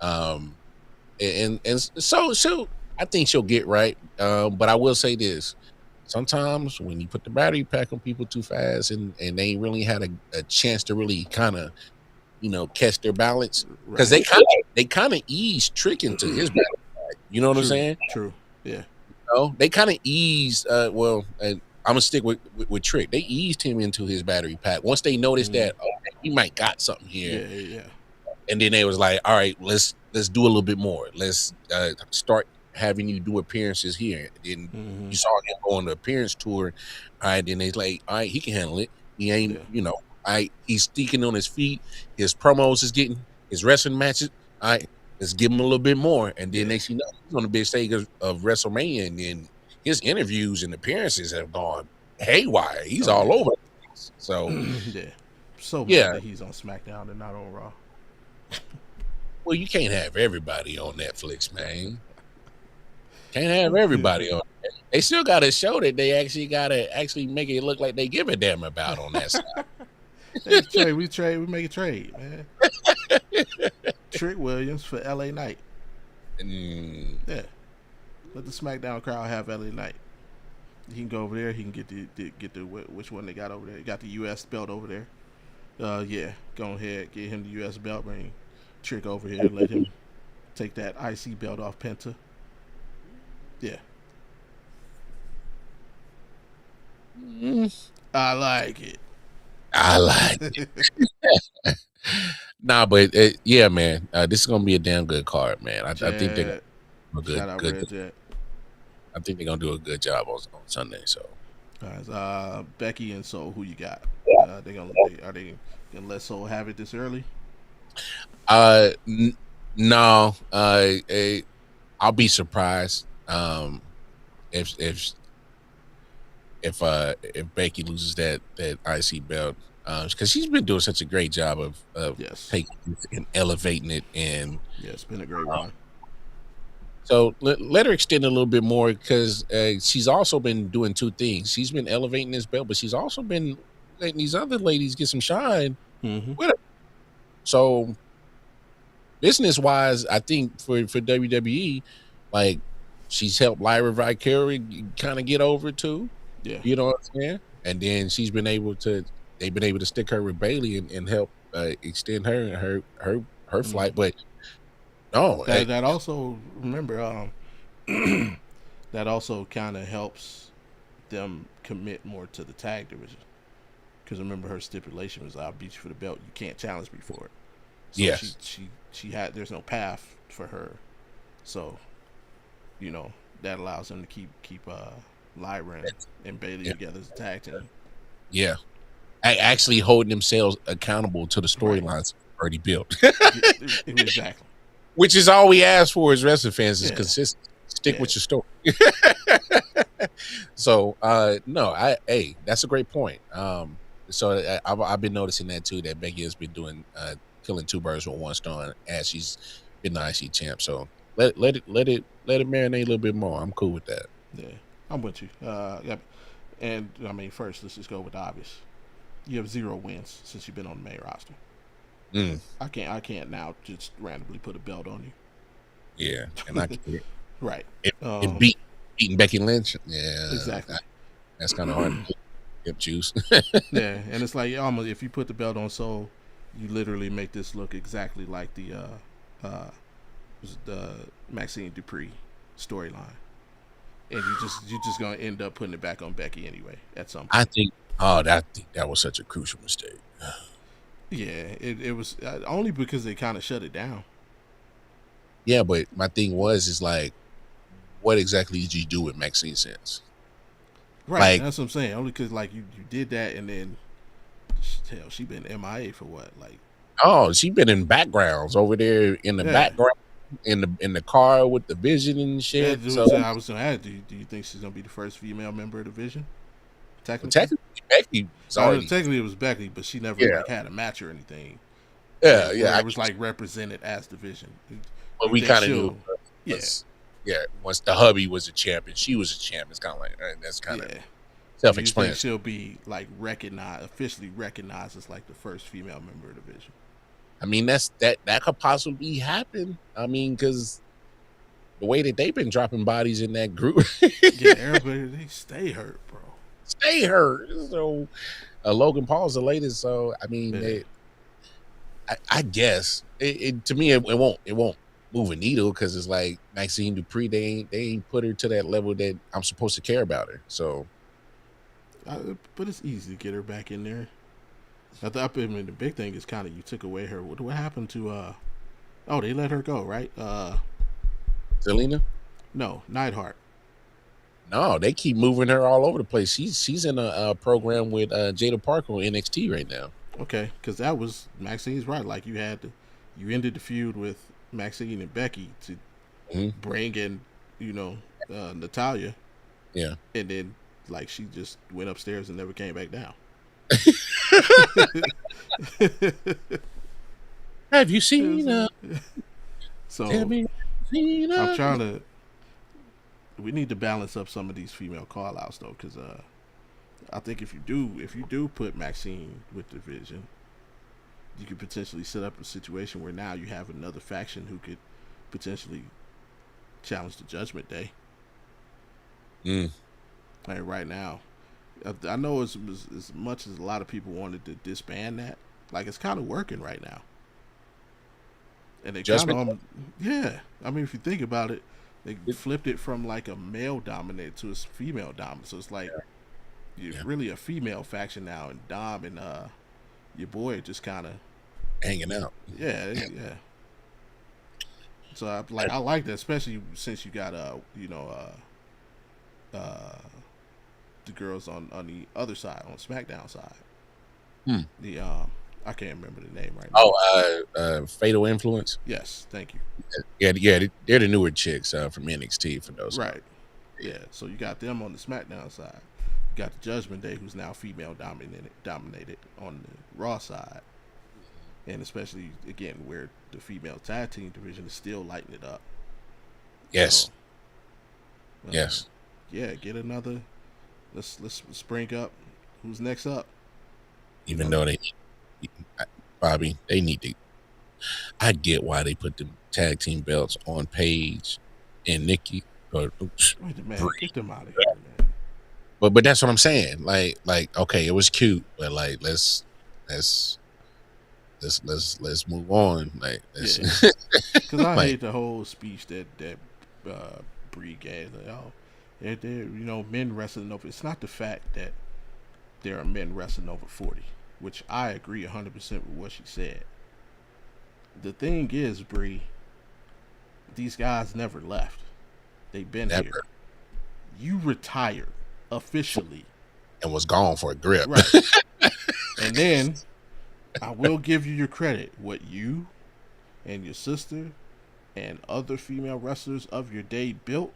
Um, and so I think she'll get right. But I will say this: sometimes when you put the battery pack on people too fast, and they ain't really had a chance to really kind of catch their balance, because right. they kind of ease Trick into his battery pack. You know what I'm True, saying? true. Yeah, They kind of ease. I'm gonna stick with Trick. They eased him into his battery pack once they noticed that he might got something here. yeah, yeah. And then they was like, all right, let's do a little bit more. Let's start having you do appearances here. Then Mm-hmm. you saw him go on the appearance tour. All right, then they like, all right, he can handle it. He ain't, Yeah, he's sneaking on his feet. His promos is getting his wrestling matches. All right, let's give him a little bit more. And then yeah. next you know, he's on the big stage of WrestleMania, and then his interviews and appearances have gone haywire. He's Oh all yeah, over. So yeah. So mad yeah, that he's on SmackDown and not on Raw. well, you can't have everybody on Netflix, man. Can't have everybody on. They still got to show that they actually got to make it look like they give a damn about on that side. Hey, we make a trade, man. Trick Williams for LA Knight. Yeah, let the SmackDown crowd have LA Knight. He can go over there. He can get the which one they got over there. He got the U.S. belt over there. Yeah, go ahead, get him the U.S. belt. Bring Trick over here. Let him take that IC belt off Penta. Yeah, I like it. I like it. Nah, but yeah, man, this is gonna be a damn good card, man. I think they're gonna do Shout a out good. Red Jet. I think they're gonna do a good job on Sunday. So All right, Becky and Soul, who you got? Are they gonna let Soul have it this early? no, I'll be surprised if if Becky loses that IC belt, because she's been doing such a great job of Yes. taking it and elevating it, and Yeah, it's been a great run. so let her extend a little bit more, because she's also been doing two things. She's been elevating this belt, but she's also been letting these other ladies get some shine Mm-hmm. with her. So business wise, I think for WWE, like, she's helped Lyra Valkyrie kind of get over too. Yeah. You know what I'm saying? And then they've been able to stick her with Bailey and help extend her flight. But no, That also, remember, that also kind of helps them commit more to the tag division. Because remember, her stipulation was, "I'll beat you for the belt. You can't challenge me for it." So yes, she had, there's no path for her. So, that allows them to keep Lyra and Bailey together as a tag team. yeah, actually holding themselves accountable to the storylines already built. Exactly. Which is all we ask for as wrestling fans, is Yeah. consistent. Stick with your story. So no, that's a great point. So I've been noticing that too, that Becky has been doing killing two birds with one stone as she's been the IC champ. So let it marinate a little bit more. I'm cool with that. Yeah, I'm with you. Yep. And I mean, first, let's just go with the obvious. You have 0 wins since you've been on the main roster. I can't now just randomly put a belt on you. Yeah, and I can't. Right. And beating Becky Lynch. Yeah, Exactly. That's kind of hard to get juice. Yeah, and it's like, almost, if you put the belt on Soul, you literally make this look exactly like the Maxine Dupree storyline, and you're just gonna end up putting it back on Becky anyway at some point. I think that was such a crucial mistake. Yeah, it was only because they kind of shut it down. Yeah, but my thing is like, what exactly did you do with Maxine since? Right, Like, that's what I'm saying. Only because, like, you did that, and then hell, she been MIA for what, like? oh, she been in backgrounds over there in the background in the car with the Vision and shit. Yeah, So I was gonna ask, do you think she's gonna be the first female member of the Vision? Technically Becky was already. Technically it was Becky, but she never like had a match or anything. Yeah, It was like represented as the Vision. But we kind of knew. Yeah. Once the hubby was a champion, she was a champion. It's kind of like that's kind of self-explanatory. She'll be like officially recognized as like the first female member of the Vision. I mean, that could possibly happen. I mean, because the way that they've been dropping bodies in that group, yeah, everybody, they stay hurt, bro. Stay hurt. So Logan Paul's the latest. So I mean, I guess to me it won't move a needle, because it's like Maxine Dupree, they ain't put her to that level that I'm supposed to care about her. So, but it's easy to get her back in there. I mean, the big thing is kind of, you took away her. What happened to? Oh, they let her go, right? Zelina? No, Neidhart. No, they keep moving her all over the place. She's in a program with Jada Parker on NXT right now. Okay, because that was, Maxine's right. Like, you ended the feud with Maxine and Becky to bring in, Natalia. Yeah, and then like she just went upstairs and never came back down. Have you seen? So I'm trying to. We need to balance up some of these female call outs though, because I think if you do put Maxine with the Vision, you could potentially set up a situation where now you have another faction who could potentially challenge the Judgment Day. Like right now, I know as much as a lot of people wanted to disband that, like, it's kind of working right now. And they kind of, I mean, if you think about it, they flipped it from like a male dominant to a female dominant. So it's like you're really a female faction now, and Dom and your boy just kind of hanging out. Yeah. So I like that, especially since you got the girls on the other side, on SmackDown side. The I can't remember the name right now. Fatal Influence. Yes, thank you. Yeah, they're the newer chicks from NXT, for those. Right. Yeah, so you got them on the SmackDown side. You got the Judgment Day, who's now female dominated on the Raw side, and especially again where the female tag team division is still lighting it up. Yes. So, Yes. Yeah, get another. Let's bring up who's next up. Even though Bobby, they need to. I get why they put the tag team belts on Paige and Nikki. Or, oops, Wait a minute, Brie. get them out of here, man. But that's what I'm saying. Like okay, it was cute, but like let's move on. Like because I like, hate the whole speech that Brie gave. Like, oh, they're men wrestling over. It's not the fact that there are men wrestling over 40, which I agree 100% with what she said. The thing is, Brie, these guys never left. They've been never. here. You retired officially And was gone for a grip. right? And then I will give you your credit. What you and your sister and other female wrestlers of your day built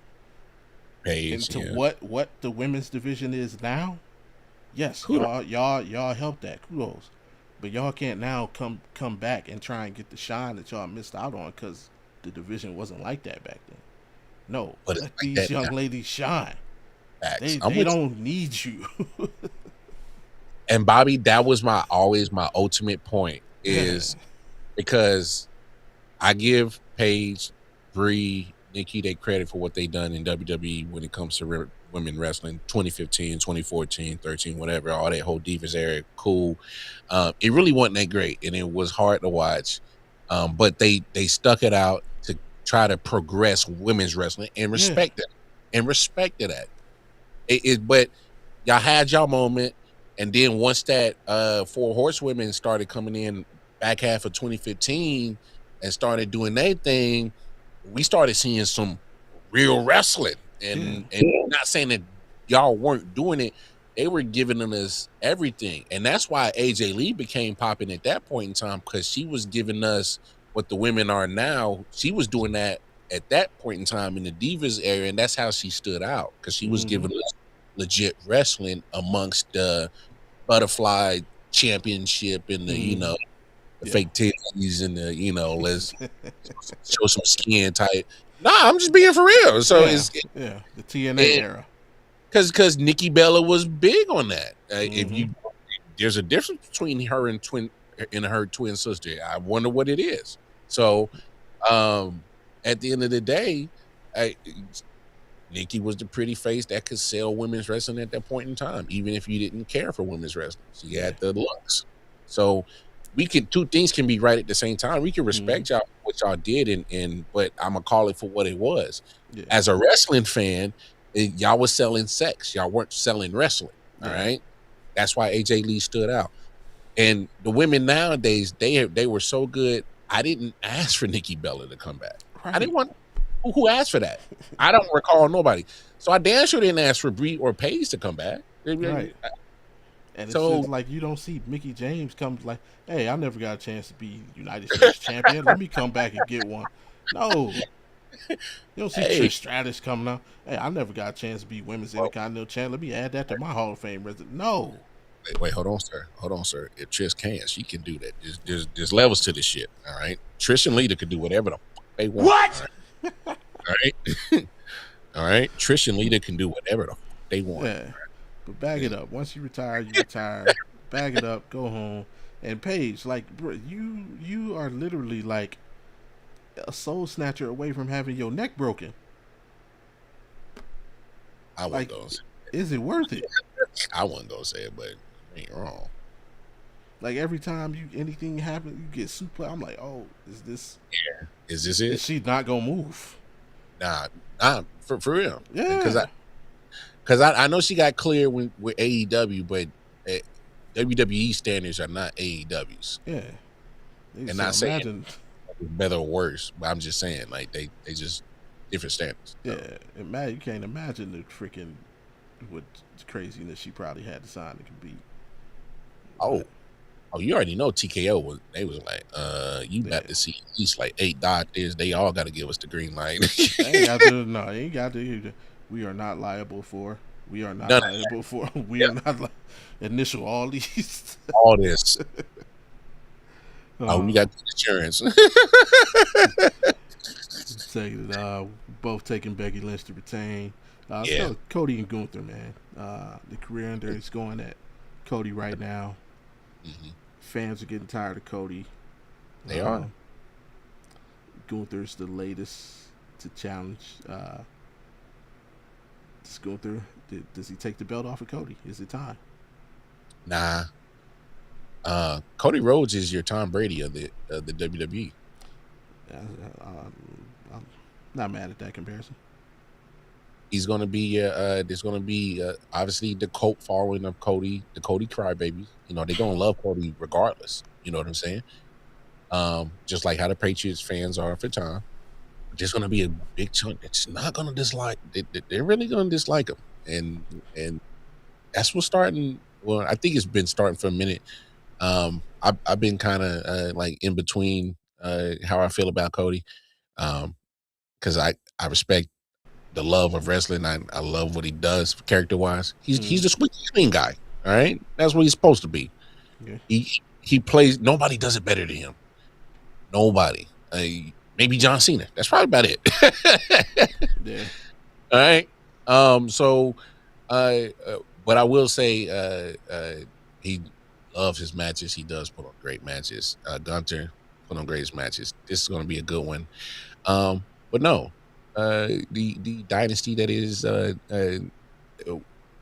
Paige, into what the women's division is now. Yes, y'all helped that. Kudos. But y'all can't now come back and try and get the shine that y'all missed out on because the division wasn't like that back then. No, but let these young ladies shine. They don't need you. And Bobby, that was always my ultimate point is because I give Paige, Brie, Nikki they credit for what they done in WWE when it comes to women wrestling 2015, 2014, 13, whatever, all that whole Divas era, cool. It really wasn't that great and it was hard to watch. But they stuck it out to try to progress women's wrestling and respect it. And respected that. But y'all had y'all moment, and then once that 4 Horsewomen started coming in back half of 2015 and started doing their thing, we started seeing some real wrestling. And not saying that y'all weren't doing it, they were giving us everything. And that's why AJ Lee became popping at that point in time, because she was giving us what the women are now. She was doing that at that point in time in the Divas area, and that's how she stood out, because she was giving us legit wrestling amongst the Butterfly Championship and the the fake titties and the let's show some skin type. Nah, I'm just being for real. So it's the TNA era, because Nikki Bella was big on that. There's a difference between her and her twin sister. I wonder what it is. So at the end of the day, Nikki was the pretty face that could sell women's wrestling at that point in time, even if you didn't care for women's wrestling. She had the looks. So two things can be right at the same time. We can respect y'all what y'all did, but I'm gonna call it for what it was. Yeah. As a wrestling fan, y'all was selling sex. Y'all weren't selling wrestling. All right. That's why AJ Lee stood out. And the women nowadays, they were so good. I didn't ask for Nikki Bella to come back. Right. I didn't want. Who asked for that? I don't recall nobody. So I damn sure didn't ask for Brie or Paige to come back. Right. And it's just like you don't see Mickie James come like, hey, I never got a chance to be United States champion. Let me come back and get one. No. You don't see Trish Stratus coming out. Hey, I never got a chance to be women's Intercontinental champion. Let me add that to my Hall of Fame resume. No. Wait, hold on, sir. If Trish can, she can do that. There's levels to this shit. All right. Trish and Lita could do whatever the fuck they want. What? All right. All right. Trish and Lita can do whatever the fuck they want. Yeah. But bag it up. Once you retire, you retire. Bag it up. Go home. And Paige, like, bro, you are literally like a soul snatcher away from having your neck broken. I wouldn't go say it. Is it worth it? I wouldn't go say it, but it ain't wrong. Like every time anything happens, you get suplex. I'm like, oh, is this? Yeah. Is this it? Is she not gonna move? Nah, for real. Yeah. Because I know she got clear with AEW, but WWE standards are not AEW's. Yeah. And not saying better or worse, but I'm just saying like they just different standards. Yeah, and you can't imagine the freaking what craziness she probably had to sign to compete. Oh, you already know TKO they was like, you got to see at least like 8 doctors. They all got to give us the green light. They ain't got to. We are not liable for We are not None of liable for. We yeah, are not initial all these. all this. Oh, we uh, got insurance. Taking both taking Becky Lynch to retain. Let's Yeah. go Cody and Gunther, man. The career ender is going at Cody right now. Hmm. Fans are getting tired of Cody. They are. Gunther's the latest to challenge. Does Gunther? Does he take the belt off of Cody? Is it time? Nah. Cody Rhodes is your Tom Brady of the WWE. Uh, I'm not mad at that comparison. He's gonna be there's gonna be obviously the cult following of Cody, the Cody crybabies. You know, they're gonna love Cody regardless. You know what I'm saying? Just like how the Patriots fans are for Tom. There's gonna be a big chunk that's not gonna dislike. They're really gonna dislike him, and that's what's starting. Well, I think it's been starting for a minute. I've been kind of like in between how I feel about Cody, because I respect the love of wrestling. I love what he does character wise. He's the squeaky clean guy. All right, that's what he's supposed to be. Yeah. He plays. Nobody does it better than him. Nobody. Maybe John Cena. That's probably about it. Yeah. All right. So, but I will say, he loves his matches. He does put on great matches. Gunter put on great matches. This is going to be a good one. But no, the dynasty that is the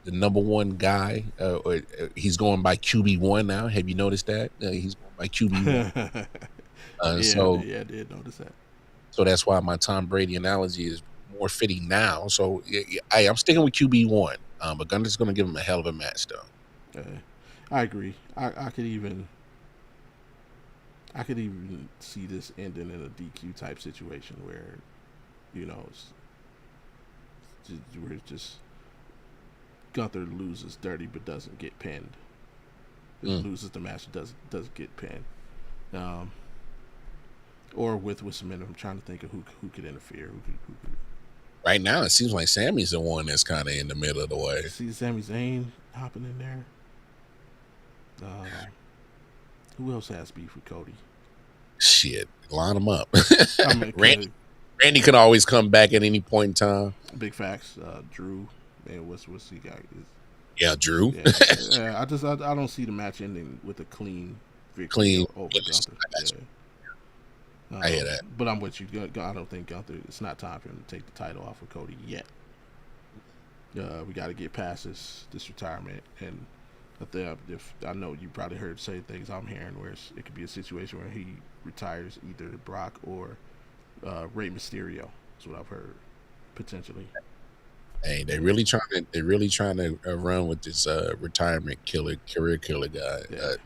number one guy. He's going by QB1 now. Have you noticed that? He's going by QB1. I did notice that. So that's why my Tom Brady analogy is more fitting now. So I'm sticking with QB1. But Gunter's going to give him a hell of a match, though. I agree. I could even see this ending in a DQ type situation where, you know, it's just Gunther loses dirty but doesn't get pinned. Loses the match, doesn't get pinned. Or with some. I'm trying to think of who could interfere. Who could. Right now, it seems like Sammy's the one that's kind of in the middle of the way. See Sami Zayn hopping in there. Who else has beef with Cody? Shit, line them up. I mean, Randy can always come back at any point in time. Big facts. Drew. Man, what's he got? Yeah, Drew. I don't see the match ending with a clean victory over Gunther. I hear that. But I'm with you. I don't think Gunther. It's not time for him to take the title off of Cody yet. We got to get past this retirement, and if I know you probably heard the same things I'm hearing, where it could be a situation where he retires either Brock or Rey Mysterio. That's what I've heard potentially. Hey, they're really trying to run with this retirement career killer guy.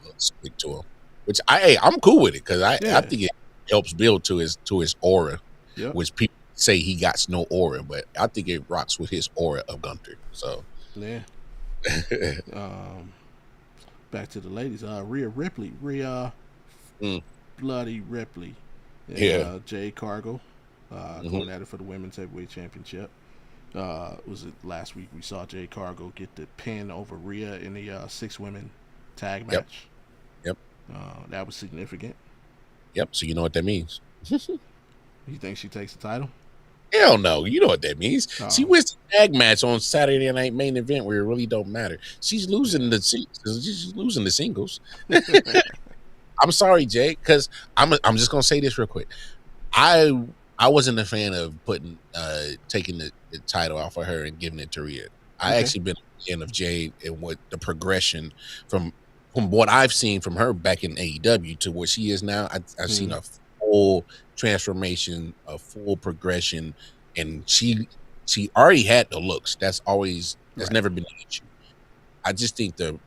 Let's stick to him, which I'm cool with it because I think it helps build to his aura, which people say he got no aura, but I think it rocks with his aura of Gunther. So yeah. Back to the ladies. Rhea Bloody Ripley. And, Jade Cargill going at it for the women's heavyweight championship. Was it last week we saw Jade Cargill get the pin over Rhea in the 6-women tag match. Yep. That was significant. Yep. So you know what that means. You think she takes the title? Hell no. You know what that means. She wins the tag match on Saturday Night Main Event where it really don't matter. She's losing the singles. I'm sorry, Jake, because I'm just gonna say this real quick. I wasn't a fan of taking the title off of her and giving it to Rhea. I actually been a fan of Jade and what the progression from what I've seen from her back in AEW to where she is now. I've seen a full transformation, a full progression, and she already had the looks. That's never been an issue. I just think the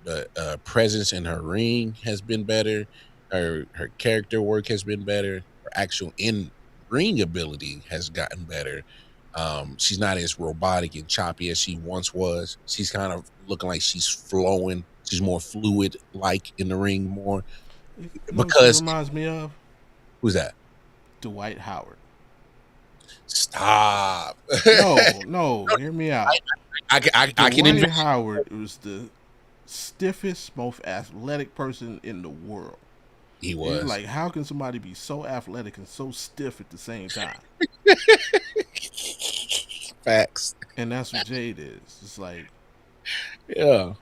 presence in her ring has been better. Her character work has been better. Her actual in-ring ability has gotten better. She's not as robotic and choppy as she once was. She's kind of looking like she's flowing. She's more fluid-like in the ring more. Because reminds me of who's that? Dwight Howard. Stop. No, hear me out. I can Dwight invest. Howard was the stiffest, most athletic person in the world. He It's was. like, how can somebody be so athletic and so stiff at the same time? Facts. And that's what Jade is. It's like, Yeah.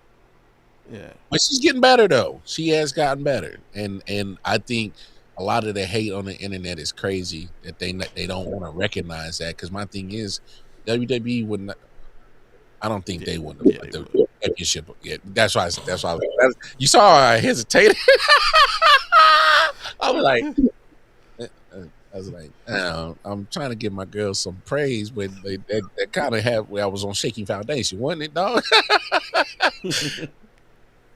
yeah, But she's getting better though. She has gotten better, and I think a lot of the hate on the internet is crazy that they don't want to recognize that. Because my thing is, WWE would not. I don't think they wouldn't yeah, have they put would. the championship. Yeah, that's why. You saw how I hesitated. I was like, I was like, I'm trying to give my girls some praise, but that kind of had where I was on shaky foundation, wasn't it, dog?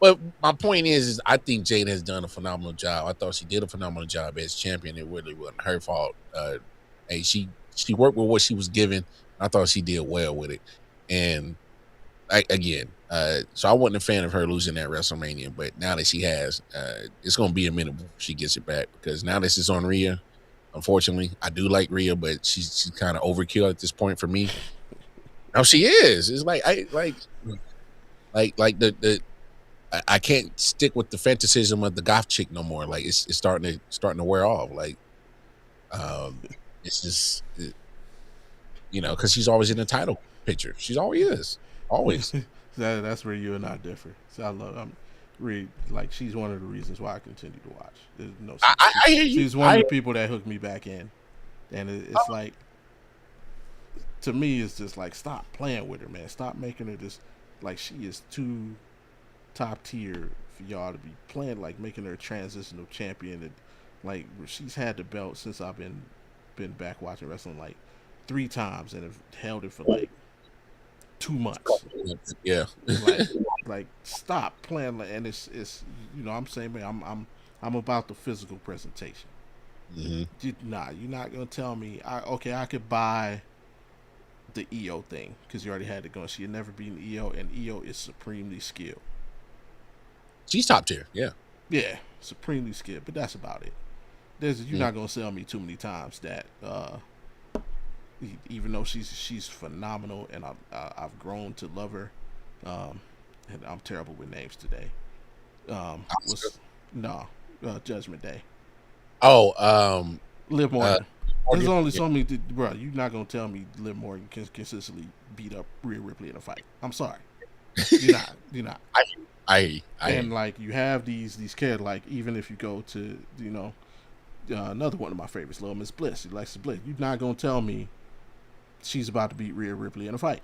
But my point is I think Jade has done a phenomenal job. I thought she did a phenomenal job as champion. It really wasn't her fault. Hey, she worked with what she was given. I thought she did well with it. And so I wasn't a fan of her losing that WrestleMania, but now that she has, it's going to be a minute before she gets it back, because now this is on Rhea. Unfortunately, I do like Rhea, but she's kind of overkill at this point for me. Now she is. It's like the I can't stick with the fantasism of the goth chick no more. Like it's starting to wear off. Like, it's just because she's always in the title picture. She's always is always. That's where you and I differ. So I'm really like, she's one of the reasons why I continue to watch. There's no. I hear you. She's one of the people that hooked me back in, and it's like, to me, it's just like, stop playing with her, man. Stop making her just like, she is too top tier for y'all to be playing, like making her a transitional champion. And like, she's had the belt since I've been back watching wrestling like 3 times, and have held it for like 2 months. Yeah. like stop playing. Like, and it's I'm saying, man, I'm about the physical presentation. Mm-hmm. You're not gonna tell me I could buy the EO thing because you already had it going. She had never beaten EO, and EO is supremely skilled. She's top tier. Yeah, supremely skilled, but that's about it. You're not gonna sell me too many times that even though she's phenomenal, and I've grown to love her, and I'm terrible with names today. Judgment Day. Oh, Liv Morgan. There's Morgan, only so many, bro. You're not gonna tell me Liv Morgan can consistently beat up Rhea Ripley in a fight. I'm sorry, you're not. I And like, you have these characters. Like, even if you go to another one of my favorites, Little Miss Bliss, Alexa Bliss, you're not gonna tell me she's about to beat Rhea Ripley in a fight.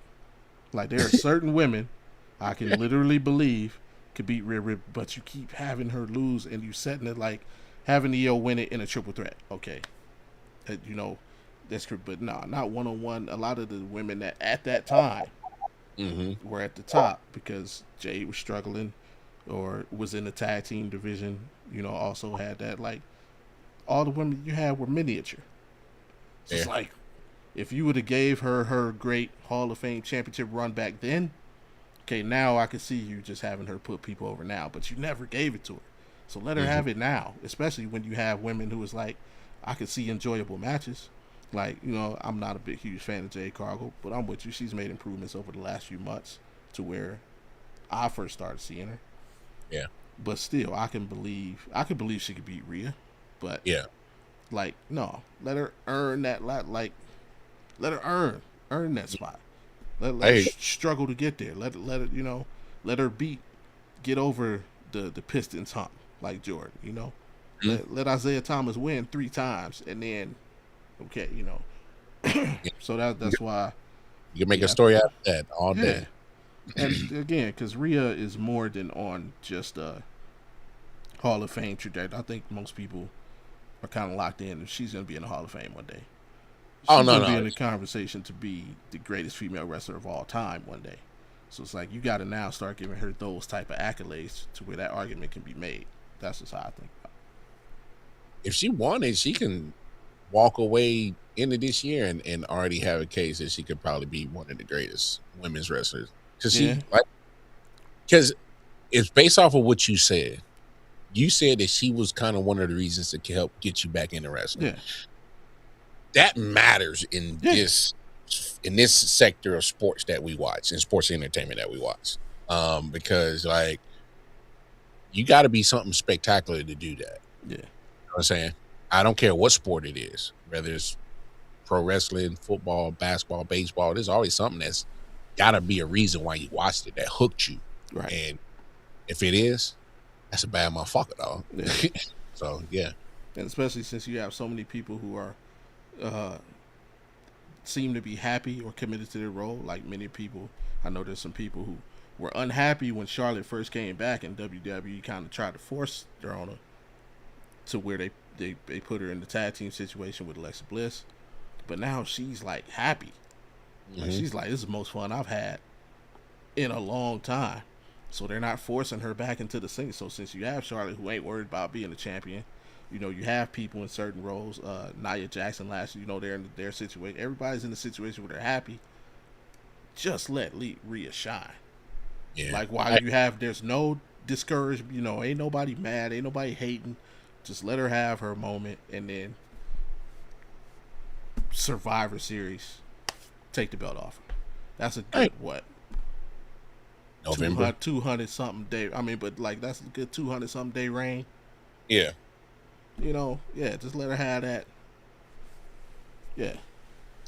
Like, there are certain women I can literally believe could beat Rhea Ripley, but you keep having her lose, and you setting it like having EO win it in a triple threat. Okay, that's but not 1-on-1. A lot of the women that at that time were at the top because Jade was struggling or was in the tag team division. Also had that, like, all the women you had were miniature. So it's like, if you would have gave her great Hall of Fame championship run back then, okay, now I could see you just having her put people over now, but you never gave it to her. So let her have it now, especially when you have women who is like, I could see enjoyable matches. Like, I'm not a huge fan of Jade Cargill, but I'm with you. She's made improvements over the last few months to where I first started seeing her. Yeah. But still, I can believe she could beat Rhea. But like, no, let her earn that. Like, let her earn that spot. Let her struggle to get there. Let her, let her get over the Pistons hump like Jordan. Let Isaiah Thomas win 3 times, and then so that's why you can make a story out of that all day. And again, because Rhea is more than on just a Hall of Fame trajectory. I think most people are kind of locked in. She's going to be in the Hall of Fame one day. She's going to be in the conversation to be the greatest female wrestler of all time one day. So it's like, you got to now start giving her those type of accolades to where that argument can be made. That's just how I think about it. If she wanted, she can walk away into this year and already have a case that she could probably be one of the greatest women's wrestlers. Because it's based off of what you said. You said that she was kind of one of the reasons to help get you back into wrestling. Yeah. that matters in this sector of sports that we watch and sports entertainment that we watch. Because like you got to be something spectacular to do that. Yeah. You know what I'm saying? I don't care what sport it is, whether it's pro wrestling, football, basketball, baseball. There's always something that's got to be a reason why you watched it that hooked you. Right. And if it is, that's a bad motherfucker, dog. Yeah. So yeah. And especially since you have so many people who are seem to be happy or committed to their role. Like many people, I know there's some people who were unhappy when Charlotte first came back, and WWE kind of tried to force her on her to where they put her in the tag team situation with Alexa Bliss. But now she's like happy. Like, she's like, this is the most fun I've had in a long time. So they're not forcing her back into the scene. So since you have Charlotte, who ain't worried about being a champion, you know, you have people in certain roles. Nia Jackson last year, you know, they're in their situation. Everybody's in a situation where they're happy. Just let Rhea shine. Yeah. Like while you have, there's no discouragement. You know, ain't nobody mad, ain't nobody hating. Just let her have her moment, and then Survivor Series, take the belt off her. That's a good November 200 something day. I mean, but like that's a good 200 something day reign. Yeah. You know, yeah, just let her have that. Yeah.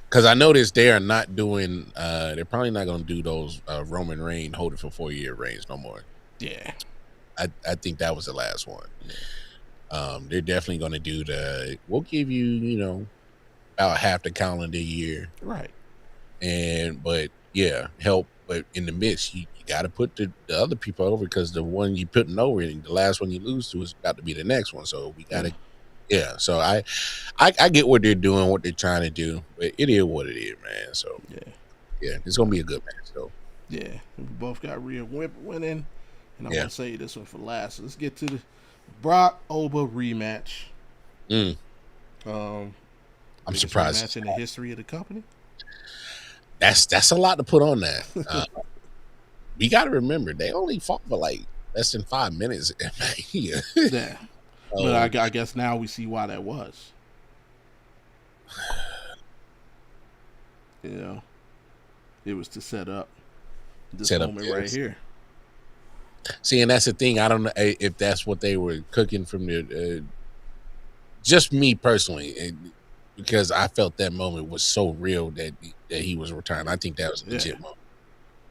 Because I noticed they are not doing. They're probably not going to do those Roman Reigns hold it for 4-year reigns no more. Yeah. I think that was the last one. They're definitely going to do we'll give you, you know, about half the calendar year. Right. But yeah, help. But in the midst, you got to put the other people over, because the one you putting over, and the last one you lose to is about to be the next one. So we got to, So I get what they're doing, what they're trying to do, but it is what it is, man. So yeah, it's gonna be a good match, though. Yeah, we both got Rhea winning, and I'm gonna say this one for last. So let's get to the Brock Oba rematch. I'm surprised. Match in the history of the company. That's a lot to put on that. We got to remember they only fought for like less than 5 minutes. Yeah, but I guess now we see why that was. You know, it was to set up this moment right here. See, and that's the thing. I don't know if that's what they were cooking from the. Just me personally, because I felt that moment was so real that he was retiring. I think that was a legit moment.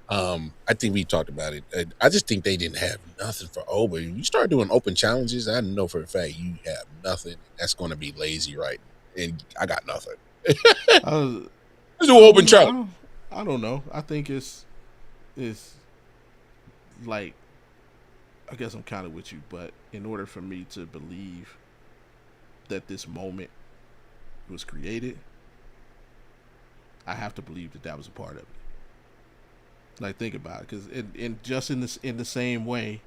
I think we talked about it. I just think they didn't have nothing for Oba. You start doing open challenges, I know for a fact you have nothing. That's going to be lazy, right? And I got nothing. Let's do open challenge. I don't know. I think it's like, I guess I'm kind of with you, but in order for me to believe that this moment was created, I have to believe that was a part of it. Like, think about it, because in the same way,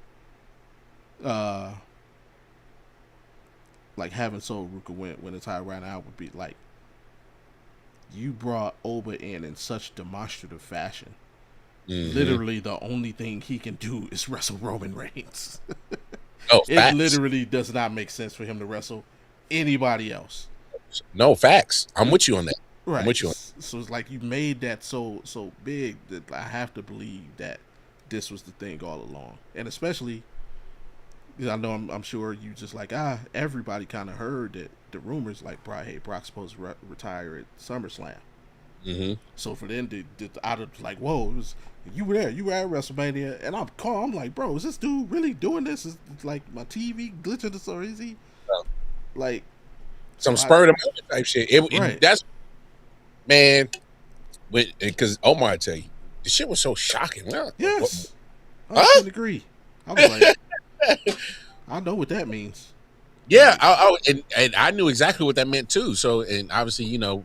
like having Sol Ruka win the title right now would be like, you brought Oba in such demonstrative fashion. Literally, the only thing he can do is wrestle Roman Reigns. It literally does not make sense for him to wrestle anybody else. No, facts. I'm with you on that. Right. I'm with you on that. So it's like you made that so big that I have to believe that this was the thing all along. And especially, I know I'm sure you just like, everybody kind of heard that the rumors like, Brock's supposed to retire at SummerSlam. So for them to out of like, whoa, it was, you were there, you were at WrestleMania, and I'm like, bro, is this dude really doing this? Is like my TV glitching this, or is he like some spur of the moment type shit? That's, man, because Omar, I tell you, the shit was so shocking. Yes, I couldn't agree. I was like, I know what that means. Yeah, and I knew exactly what that meant too. So, and obviously, you know,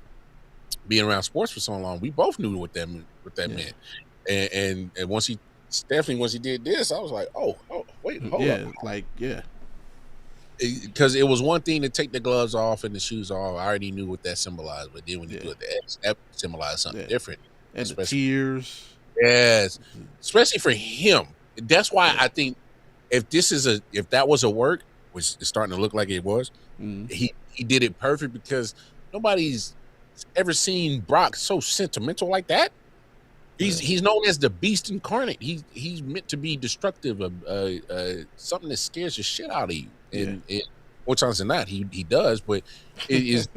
being around sports for so long, we both knew what that meant. And once he did this, I was like, oh wait, hold up. Because it was one thing to take the gloves off and the shoes off. I already knew what that symbolized, but then when you do it, that symbolized something different. And the tears, yes, especially for him. That's why I think if that was a work, which is starting to look like it was, he did it perfect, because nobody's ever seen Brock so sentimental like that. He's known as the Beast incarnate. He's meant to be destructive, something that scares the shit out of you. And more times than not, he does. But it is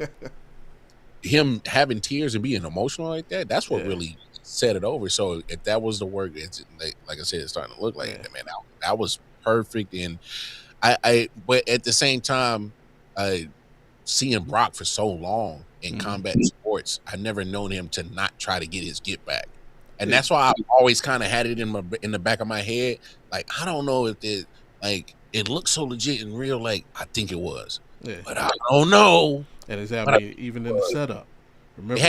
him having tears and being emotional like that. That's what really set it over. So if that was the work, it's like I said, it's starting to look like it, man. That was perfect. And but at the same time, seeing Brock for so long in combat sports, I've never known him to not try to get his get back. And that's why I've always kind of had it in the back of my head. Like, I don't know if it looks so legit and real, like I think it was. Yeah. But I don't know. And exactly, even in the setup. Remember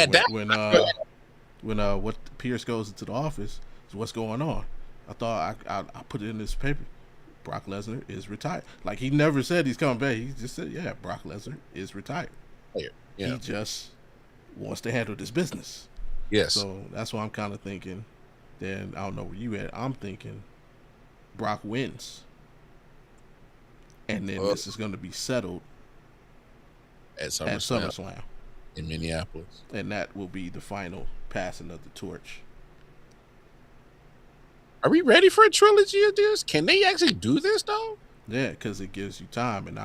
when what Pierce goes into the office, is what's going on. I thought I put it in this paper. Brock Lesnar is retired. Like, he never said he's coming back. He just said, yeah, Brock Lesnar is retired. Yeah. He just wants to handle this business. Yes. So that's why I'm kind of thinking, then I don't know where you at. I'm thinking Brock wins. And then this is going to be settled at SummerSlam in Minneapolis. And that will be the final passing of the torch. Are we ready for a trilogy of this? Can they actually do this though? Yeah, because it gives you time, and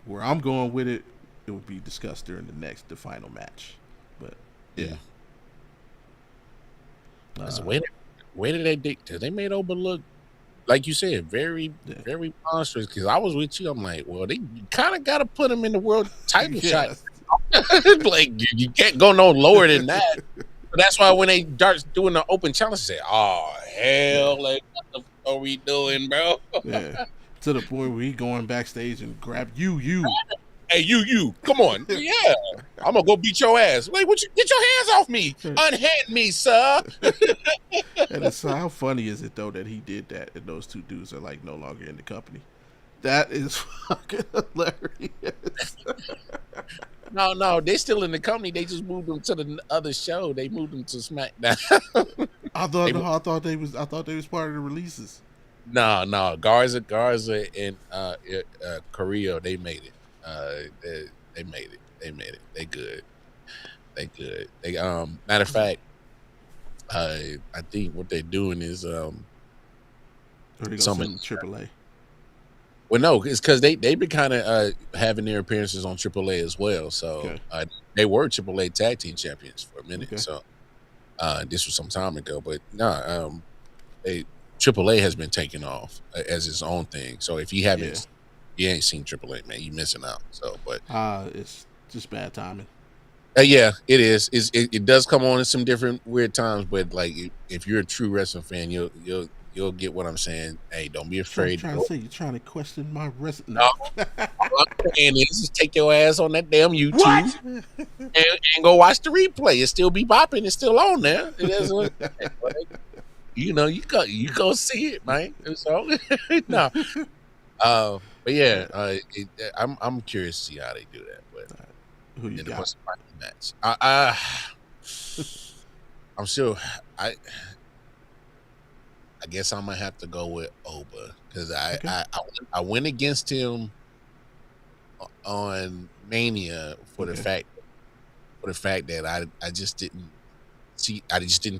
where I'm going with it, it will be discussed during the final match. But yeah, where did they made Oba look, like you said, very very monstrous? Because I was with you, I'm like, well, they kind of got to put him in the world title shot. Like, you can't go no lower than that. But that's why when they start doing the open challenge, they say, "Oh hell, like what the fuck are we doing, bro?" Yeah, to the point where he going backstage and grab you. Hey, you, come on, yeah, I'm gonna go beat your ass. Like, what? Get your hands off me! Unhand me, sir. And it's, how funny is it though that he did that, and those two dudes are like no longer in the company? That is fucking hilarious. No, they still in the company. They just moved them to the other show. They moved them to SmackDown. I thought they was part of the releases. No, Garza and Carrillo, they made it. They made it. They good. Matter of fact, I think what they're doing is some AAA. Well, no, it's because they've been kind of having their appearances on AAA as well. So they were AAA tag team champions for a minute. Okay. So this was some time ago, but AAA has been taken off as its own thing. So if you haven't, you ain't seen AAA, man, you missing out. So, but it's just bad timing. Yeah, it is. It does come on in some different weird times, but like if you're a true wrestling fan, you'll get what I'm saying. Hey, don't be afraid. You're trying to question my wrestling. No, all I'm saying is just take your ass on that damn YouTube and go watch the replay. It still be bopping. It's still on there. It doesn't. You go see it, man. So no. But yeah, I'm curious to see how they do that. But who you got? Match. I'm sure. I guess I'm gonna have to go with Oba because I went against him on Mania for the fact that I just didn't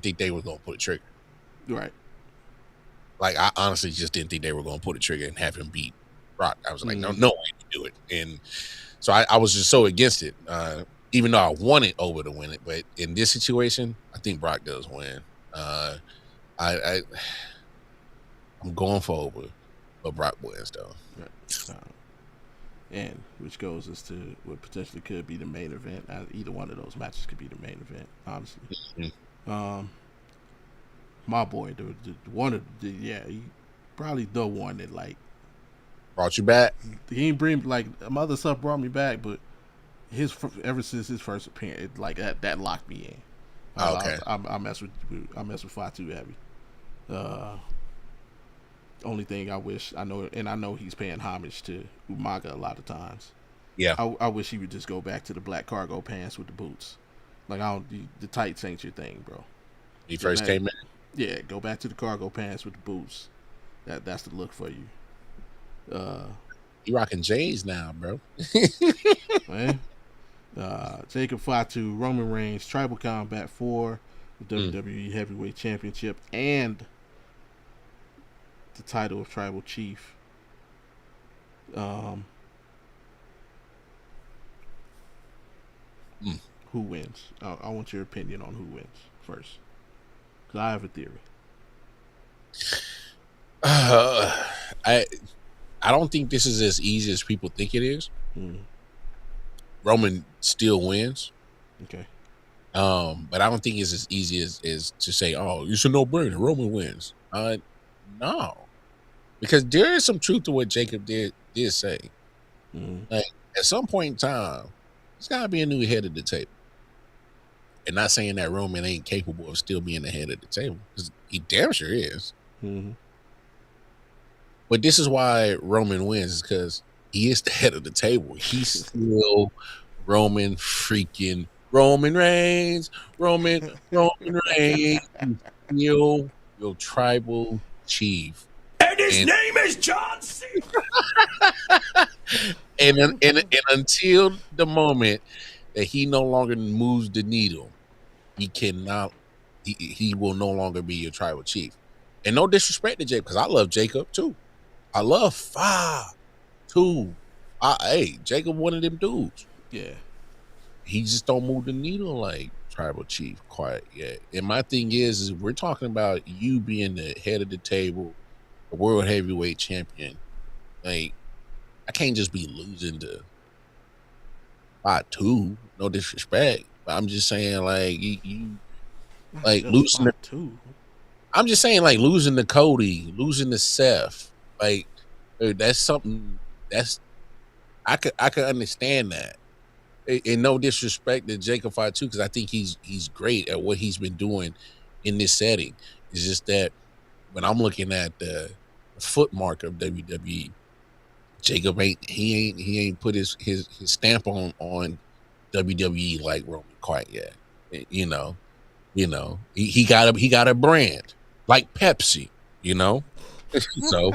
think they were gonna pull a trigger. Right. Like, I honestly just didn't think they were gonna pull the trigger and have him beat Brock. I was like, no way to do it. And so I was just so against it. Even though I wanted Oba to win it, but in this situation, I think Brock does win. I'm going for Oba, but Brock wins though. Right. And which goes as to what potentially could be the main event. Either one of those matches could be the main event, honestly. Mm-hmm. My boy, he probably the one that like brought you back. He ain't bring like other stuff brought me back, but ever since his first appearance, like that locked me in. Okay. I mess with Fatu heavy. Only thing I know he's paying homage to Umaga a lot of times. Yeah. I wish he would just go back to the black cargo pants with the boots. Like, the tights ain't your thing, bro. He first came in. Yeah, go back to the cargo pants with the boots. That's the look for you. He rocking J's now, bro. Man. Jacob Fatu, Roman Reigns, Tribal Combat for the WWE Heavyweight Championship and the title of Tribal Chief. Who wins? I want your opinion on who wins first, because I have a theory. I don't think this is as easy as people think it is. Roman still wins. Okay. But I don't think it's as easy as to say, oh, it's a no-brainer. Roman wins. No. Because there is some truth to what Jacob did say. Like, at some point in time, there's got to be a new head of the table. And not saying that Roman ain't capable of still being the head of the table, because he damn sure is. But this is why Roman wins, because he is the head of the table. He's still Roman Reigns. Roman Reigns. Still your tribal chief. And his name is John Cena. and until the moment that he no longer moves the needle, he will no longer be your tribal chief. And no disrespect to Jacob, because I love Jacob too. I love Fatu. Hey, Jacob one of them dudes. Yeah. He just don't move the needle like tribal chief quite yet. And my thing is we're talking about you being the head of the table, the world heavyweight champion. Like, I can't just be losing to Fatu. No disrespect, but I'm just saying, like, you like losing to Fatu. I'm just saying, like, losing to Cody, losing to Seth, like, that's something that's I could understand that. And no disrespect to Jacob Fatu, because I think he's great at what he's been doing in this setting. It's just that when I'm looking at the footmark of WWE, Jacob ain't put his stamp on WWE like Roman quite yet. You know, he got a brand like Pepsi. So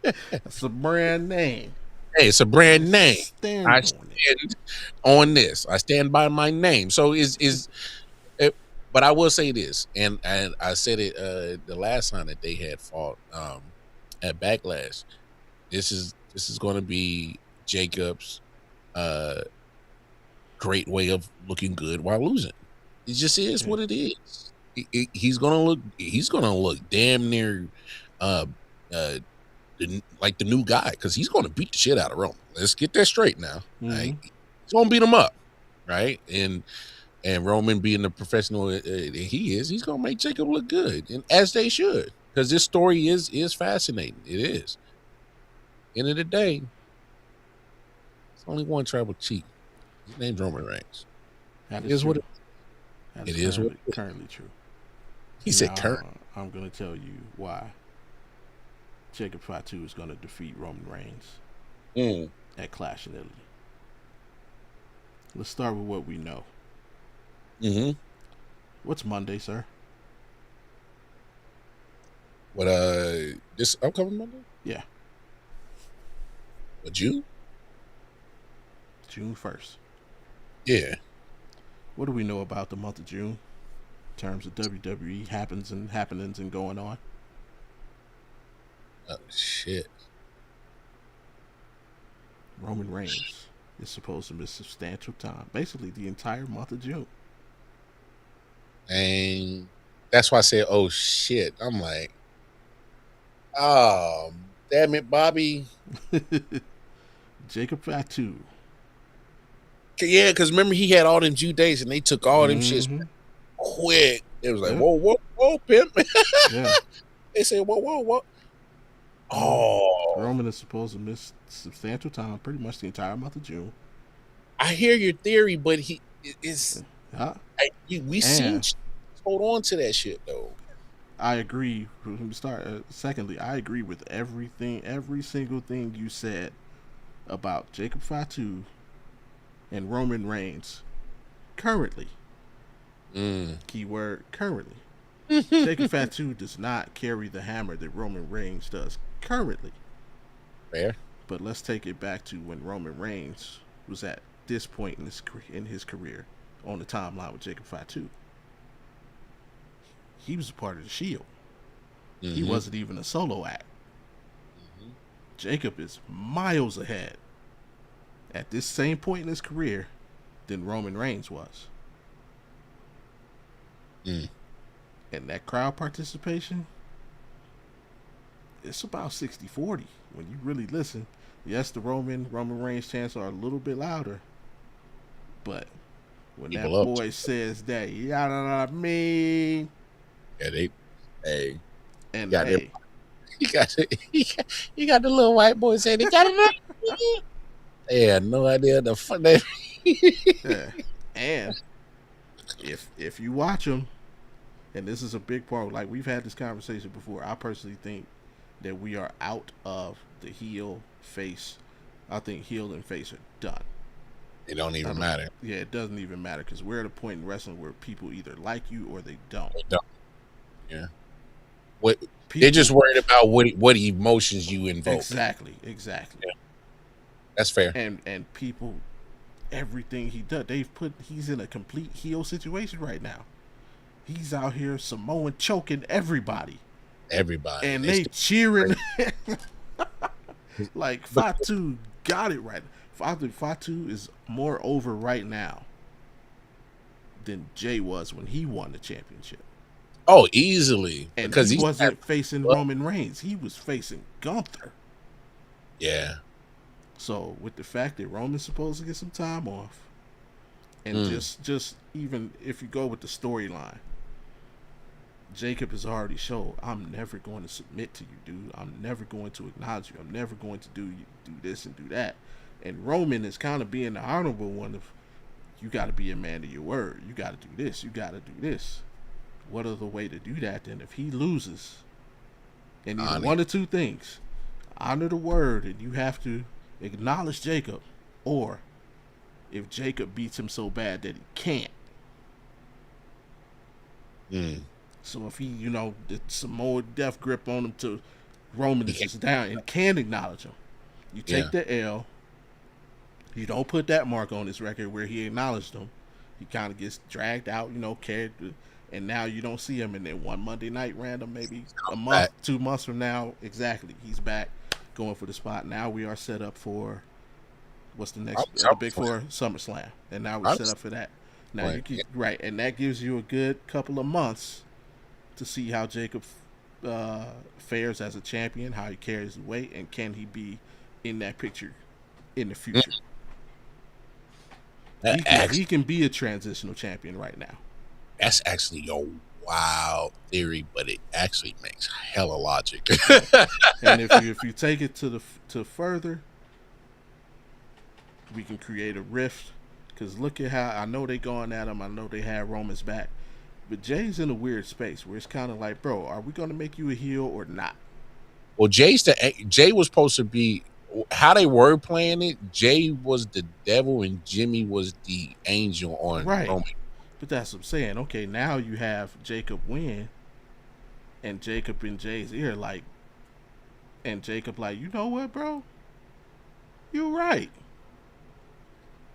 it's a brand name. Hey, it's a brand name. I stand on this. I stand by my name. So but I will say this, and I said it the last time that they had fought at Backlash. This is going to be Jacob's great way of looking good while losing. It just is what it is. He's gonna look damn near like the new guy, because he's gonna beat the shit out of Roman. Let's get that straight now. Right? He's gonna beat him up, right? And Roman, being the professional he is, he's gonna make Jacob look good, and as they should, because this story is fascinating. It is. End of the day, it's only one tribal chief. His name's Roman Reigns. That is true. what it is. Currently true. He said current. I'm going to tell you why Jacob Fatu is going to defeat Roman Reigns at Clash in Italy. Let's start with what we know. What's Monday, sir? What this upcoming Monday? Yeah. What, June? June 1st. Yeah. What do we know about the month of June in terms of WWE happenings and going on? Oh shit. Roman Reigns is supposed to miss substantial time, basically the entire month of June. And that's why I said, oh shit. I'm like, oh, damn it, Bobby. Jacob Fatu. Yeah, because remember, he had all them due dates and they took all them shits quick. It was like, whoa, pimp. Yeah. They said, whoa. Oh. Roman is supposed to miss substantial time, pretty much the entire month of June. I hear your theory, but he is. We seen hold on to that shit though. I agree. Secondly, I agree with every single thing you said about Jacob Fatu and Roman Reigns currently. Keyword currently. Jacob Fatu does not carry the hammer that Roman Reigns does currently. Fair. But let's take it back to when Roman Reigns was at this point in his career on the timeline with Jacob Fatu. He was a part of the Shield. Mm-hmm. He wasn't even a solo act. Mm-hmm. Jacob is miles ahead at this same point in his career than Roman Reigns was. And that crowd participation, it's about 60-40 when you really listen. Yes, the Roman Reigns chants are a little bit louder, but when that boy says that, you know what I mean? Yeah, hey. And hey. You got the little white boy saying, they got it. They had no idea the fun they. Yeah. And if you watch them, and this is a big part, like we've had this conversation before, I personally think that we are out of the heel face. I think heel and face are done. It don't even matter. Yeah, it doesn't even matter because we're at a point in wrestling where people either like you or they don't. Yeah. They're just worried about what emotions you invoke. Exactly. Yeah. That's fair. And people, everything he does, he's in a complete heel situation right now. He's out here Samoan choking everybody. And they cheering. Like Fatu got it right. Fatu is more over right now than Jay was when he won the championship. Oh, easily. And because he wasn't facing Roman Reigns. He was facing Gunther. Yeah. So with the fact that Roman's supposed to get some time off, and just even if you go with the storyline, Jacob has already showed, I'm never going to submit to you, dude. I'm never going to acknowledge you. I'm never going to do this and do that. And Roman is kind of being the honorable one of, you got to be a man of your word. You got to do this. You got to do this. What other way to do that than if he loses? And either one or two things. Honor the word, and you have to acknowledge Jacob. Or if Jacob beats him so bad that he can't. So if he, the Samoa death grip on him to Roman is just down and can acknowledge him. You take the L. You don't put that mark on his record where he acknowledged him. He kind of gets dragged out, carried, and now you don't see him. And then one Monday night random, maybe a month, 2 months from now, exactly, he's back going for the spot. Now we are set up for what's the next big four? SummerSlam, and now we're set up for that. Now and that gives you a good couple of months to see how Jacob fares as a champion, how he carries the weight, and can he be in that picture in the future. He can be a transitional champion right now. That's actually a wild theory, but it actually makes hella logic. And if you take it to further, we can create a rift. Because look at how, I know they going at him. I know they had Roman's back. But Jay's in a weird space where it's kind of like, bro, are we going to make you a heel or not? Well, Jay was supposed to be, how they were playing it, Jay was the devil and Jimmy was the angel on Roman. But that's what I'm saying. Okay, now you have Jacob win, and Jacob in Jay's ear, like, and Jacob like, you know what, bro? You're right.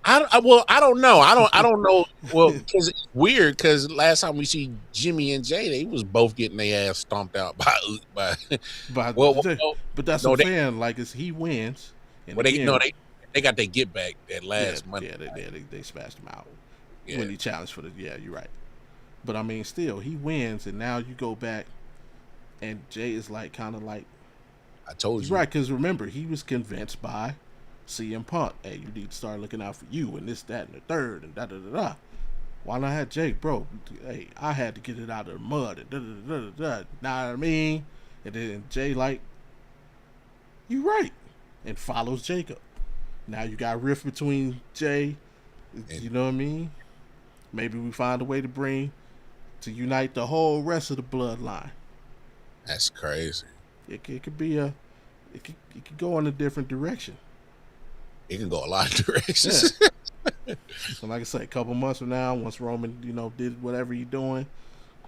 I don't know. I don't know. Well, because it's weird. Because last time we see Jimmy and Jay, they was both getting their ass stomped out by. But that's what I'm saying. Like, he wins. And they got their get back that last Monday. Yeah, they smashed him out when he challenged for the. Yeah, you're right. But I mean, still, he wins, and now you go back, and Jay is like, kind of like, I told you, right? Because remember, he was convinced by CM Punk, hey, you need to start looking out for you and this, that, and the third, and da-da-da-da. Why not have Jake, bro? Hey, I had to get it out of the mud, and da-da-da-da-da. Know what I mean? And then Jay like, you right, and follows Jacob. Now you got a rift between Jay, you know what I mean? Maybe we find a way to unite the whole rest of the bloodline. That's crazy. It could be it could go in a different direction. It can go a lot of directions. Yeah. So like I said, a couple months from now, once Roman, did whatever he's doing,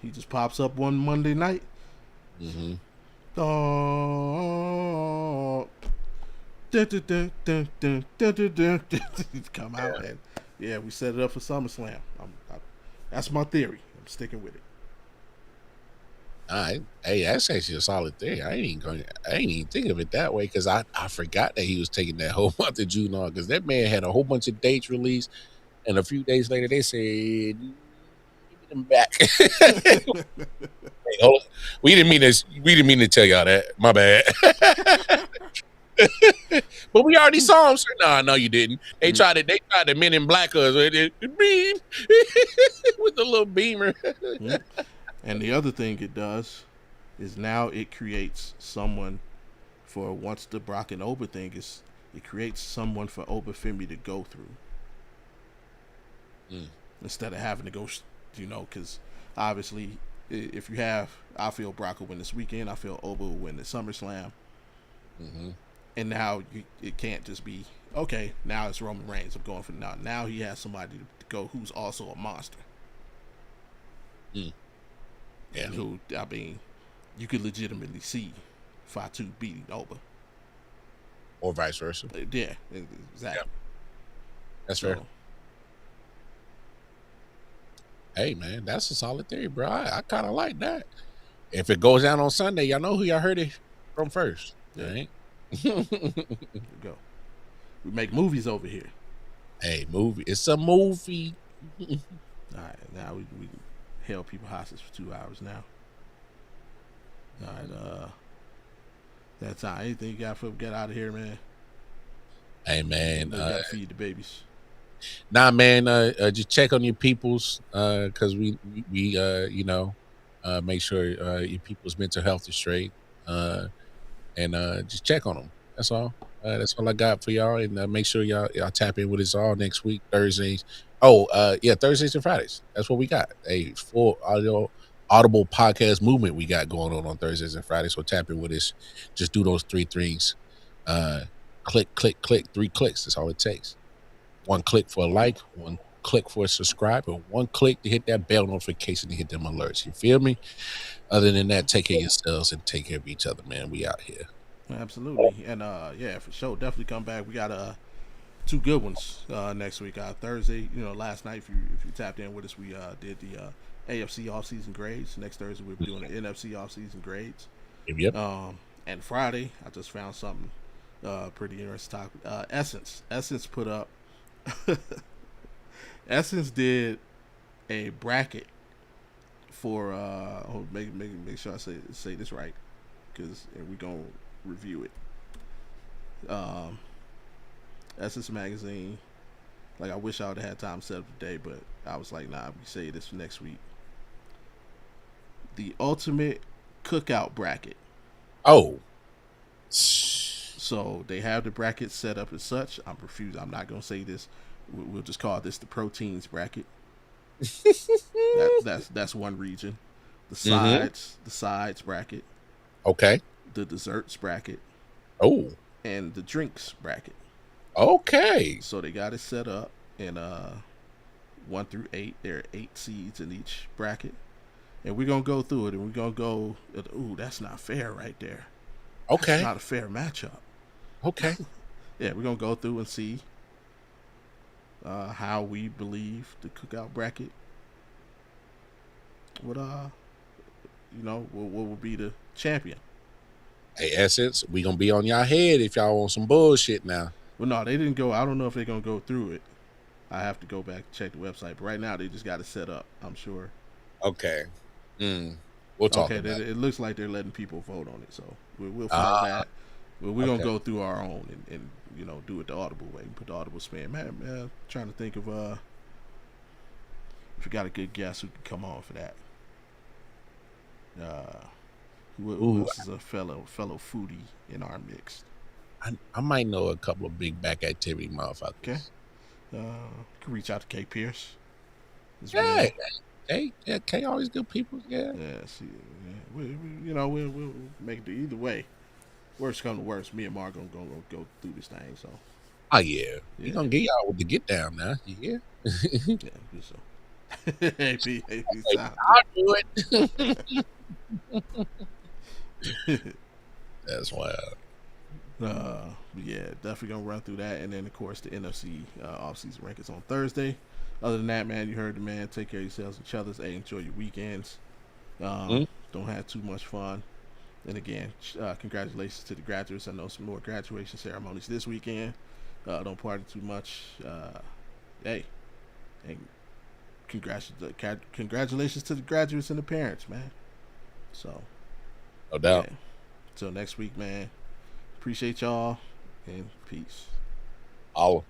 he just pops up one Monday night. Mm-hmm. Come out and yeah, we set it up for SummerSlam. That's my theory. I'm sticking with it. All right. Hey, that's actually a solid thing. I ain't even think of it that way because I forgot that he was taking that whole month of June on because that man had a whole bunch of dates released, and a few days later they said, "Give me them back." Hey, hold on. We didn't mean this. We didn't mean to tell y'all that. My bad. But we already saw him. Nah, no, you didn't. They tried to Men in Black us with the beam with the little beamer. And the other thing it does is now it creates someone for once the Brock and Oba thing is, it creates someone for Oba Femi to go through instead of having to go, because obviously if you have, I feel Brock will win this weekend. I feel Oba will win the SummerSlam. And now it can't just be, okay, now it's Roman Reigns. I'm going for now. Now he has somebody to go who's also a monster. Yeah. And who, I mean, you could legitimately see Fatu beating Oba. Or vice versa. Yeah, exactly. Yeah. That's fair. Hey, man, that's a solid theory, bro. I kind of like that. If it goes down on Sunday, y'all know who y'all heard it from first. Yeah. Right? There you go. We make movies over here. Hey, movie. It's a movie. All right, now we held people hostage for 2 hours now. All right, that's time. Anything you got for get out of here, man? Hey, man. You gotta feed the babies. Nah, man. Just check on your peoples, because we make sure your people's mental health is straight, and just check on them. That's all. That's all I got for y'all, and make sure y'all tap in with us all next week, Thursdays. Oh, yeah, Thursdays and Fridays. That's what we got. A full Audible podcast movement we got going on Thursdays and Fridays. So tap in with us. Just do those 3 things. Click, click, click. 3 clicks. That's all it takes. 1 click for a like, 1 click for a subscribe, and 1 click to hit that bell notification to hit them alerts. You feel me? Other than that, take care of yourselves and take care of each other, man. We out here. Absolutely. And yeah, for sure, definitely come back. We got 2 good ones next week. Thursday, last night, if you tapped in with us, we did the AFC offseason grades. Next Thursday, we'll be doing the NFC offseason grades. Yep. And Friday, I just found something pretty interesting to talk. Essence put up. Essence did a bracket for make sure I say this right, because we gonna review it. Essence magazine. Like, I wish I would have had time set up today, but I was like, nah, we say this for next week. The ultimate cookout bracket. Oh. So they have the bracket set up as such. I'm confused. I'm not gonna say this. We'll just call this the proteins bracket. That's one region. The sides bracket. Okay. The desserts bracket. Oh. And the drinks bracket. Okay. So they got it set up in 1 through 8. There are 8 seeds in each bracket, and we're gonna go through it, and we're gonna go. Ooh, that's not fair, right there. Okay. That's not a fair matchup. Okay. Yeah, we're gonna go through and see how we believe the cookout bracket would what would be the champion. Hey, Essence, we gonna be on y'all head if y'all want some bullshit now. Well, no, they didn't go. I don't know if they're gonna go through it. I have to go back and check the website. But right now, they just got it set up, I'm sure. Okay. We'll talk about it. It looks like they're letting people vote on it, so we'll find that. But we're gonna go through our own and do it the Audible way. Put the Audible spin. Man, trying to think of if we got a good guest who can come on for that. Who else is a fellow foodie in our mix? I might know a couple of big back activity motherfuckers. Okay. Can reach out to K Pierce. Yeah. K always good people. Yeah. Yeah. See, yeah. We'll make it either way. Worst come to worst, me and Mark gonna go through this thing. So. Oh yeah. We gonna get y'all with the get down now. You hear? Yeah. Good so. Hey, I'll do it. That's wild. Yeah, definitely gonna run through that, and then of course the NFC offseason rankings on Thursday. Other than that, man, you heard the man. Take care of yourselves and each other's. Hey, enjoy your weekends. Don't have too much fun. And again, congratulations to the graduates. I know some more graduation ceremonies this weekend. Don't party too much. Hey, and congratulations to the graduates and the parents, man. So, No doubt. yeah. Till next week, man. Appreciate y'all and peace. All.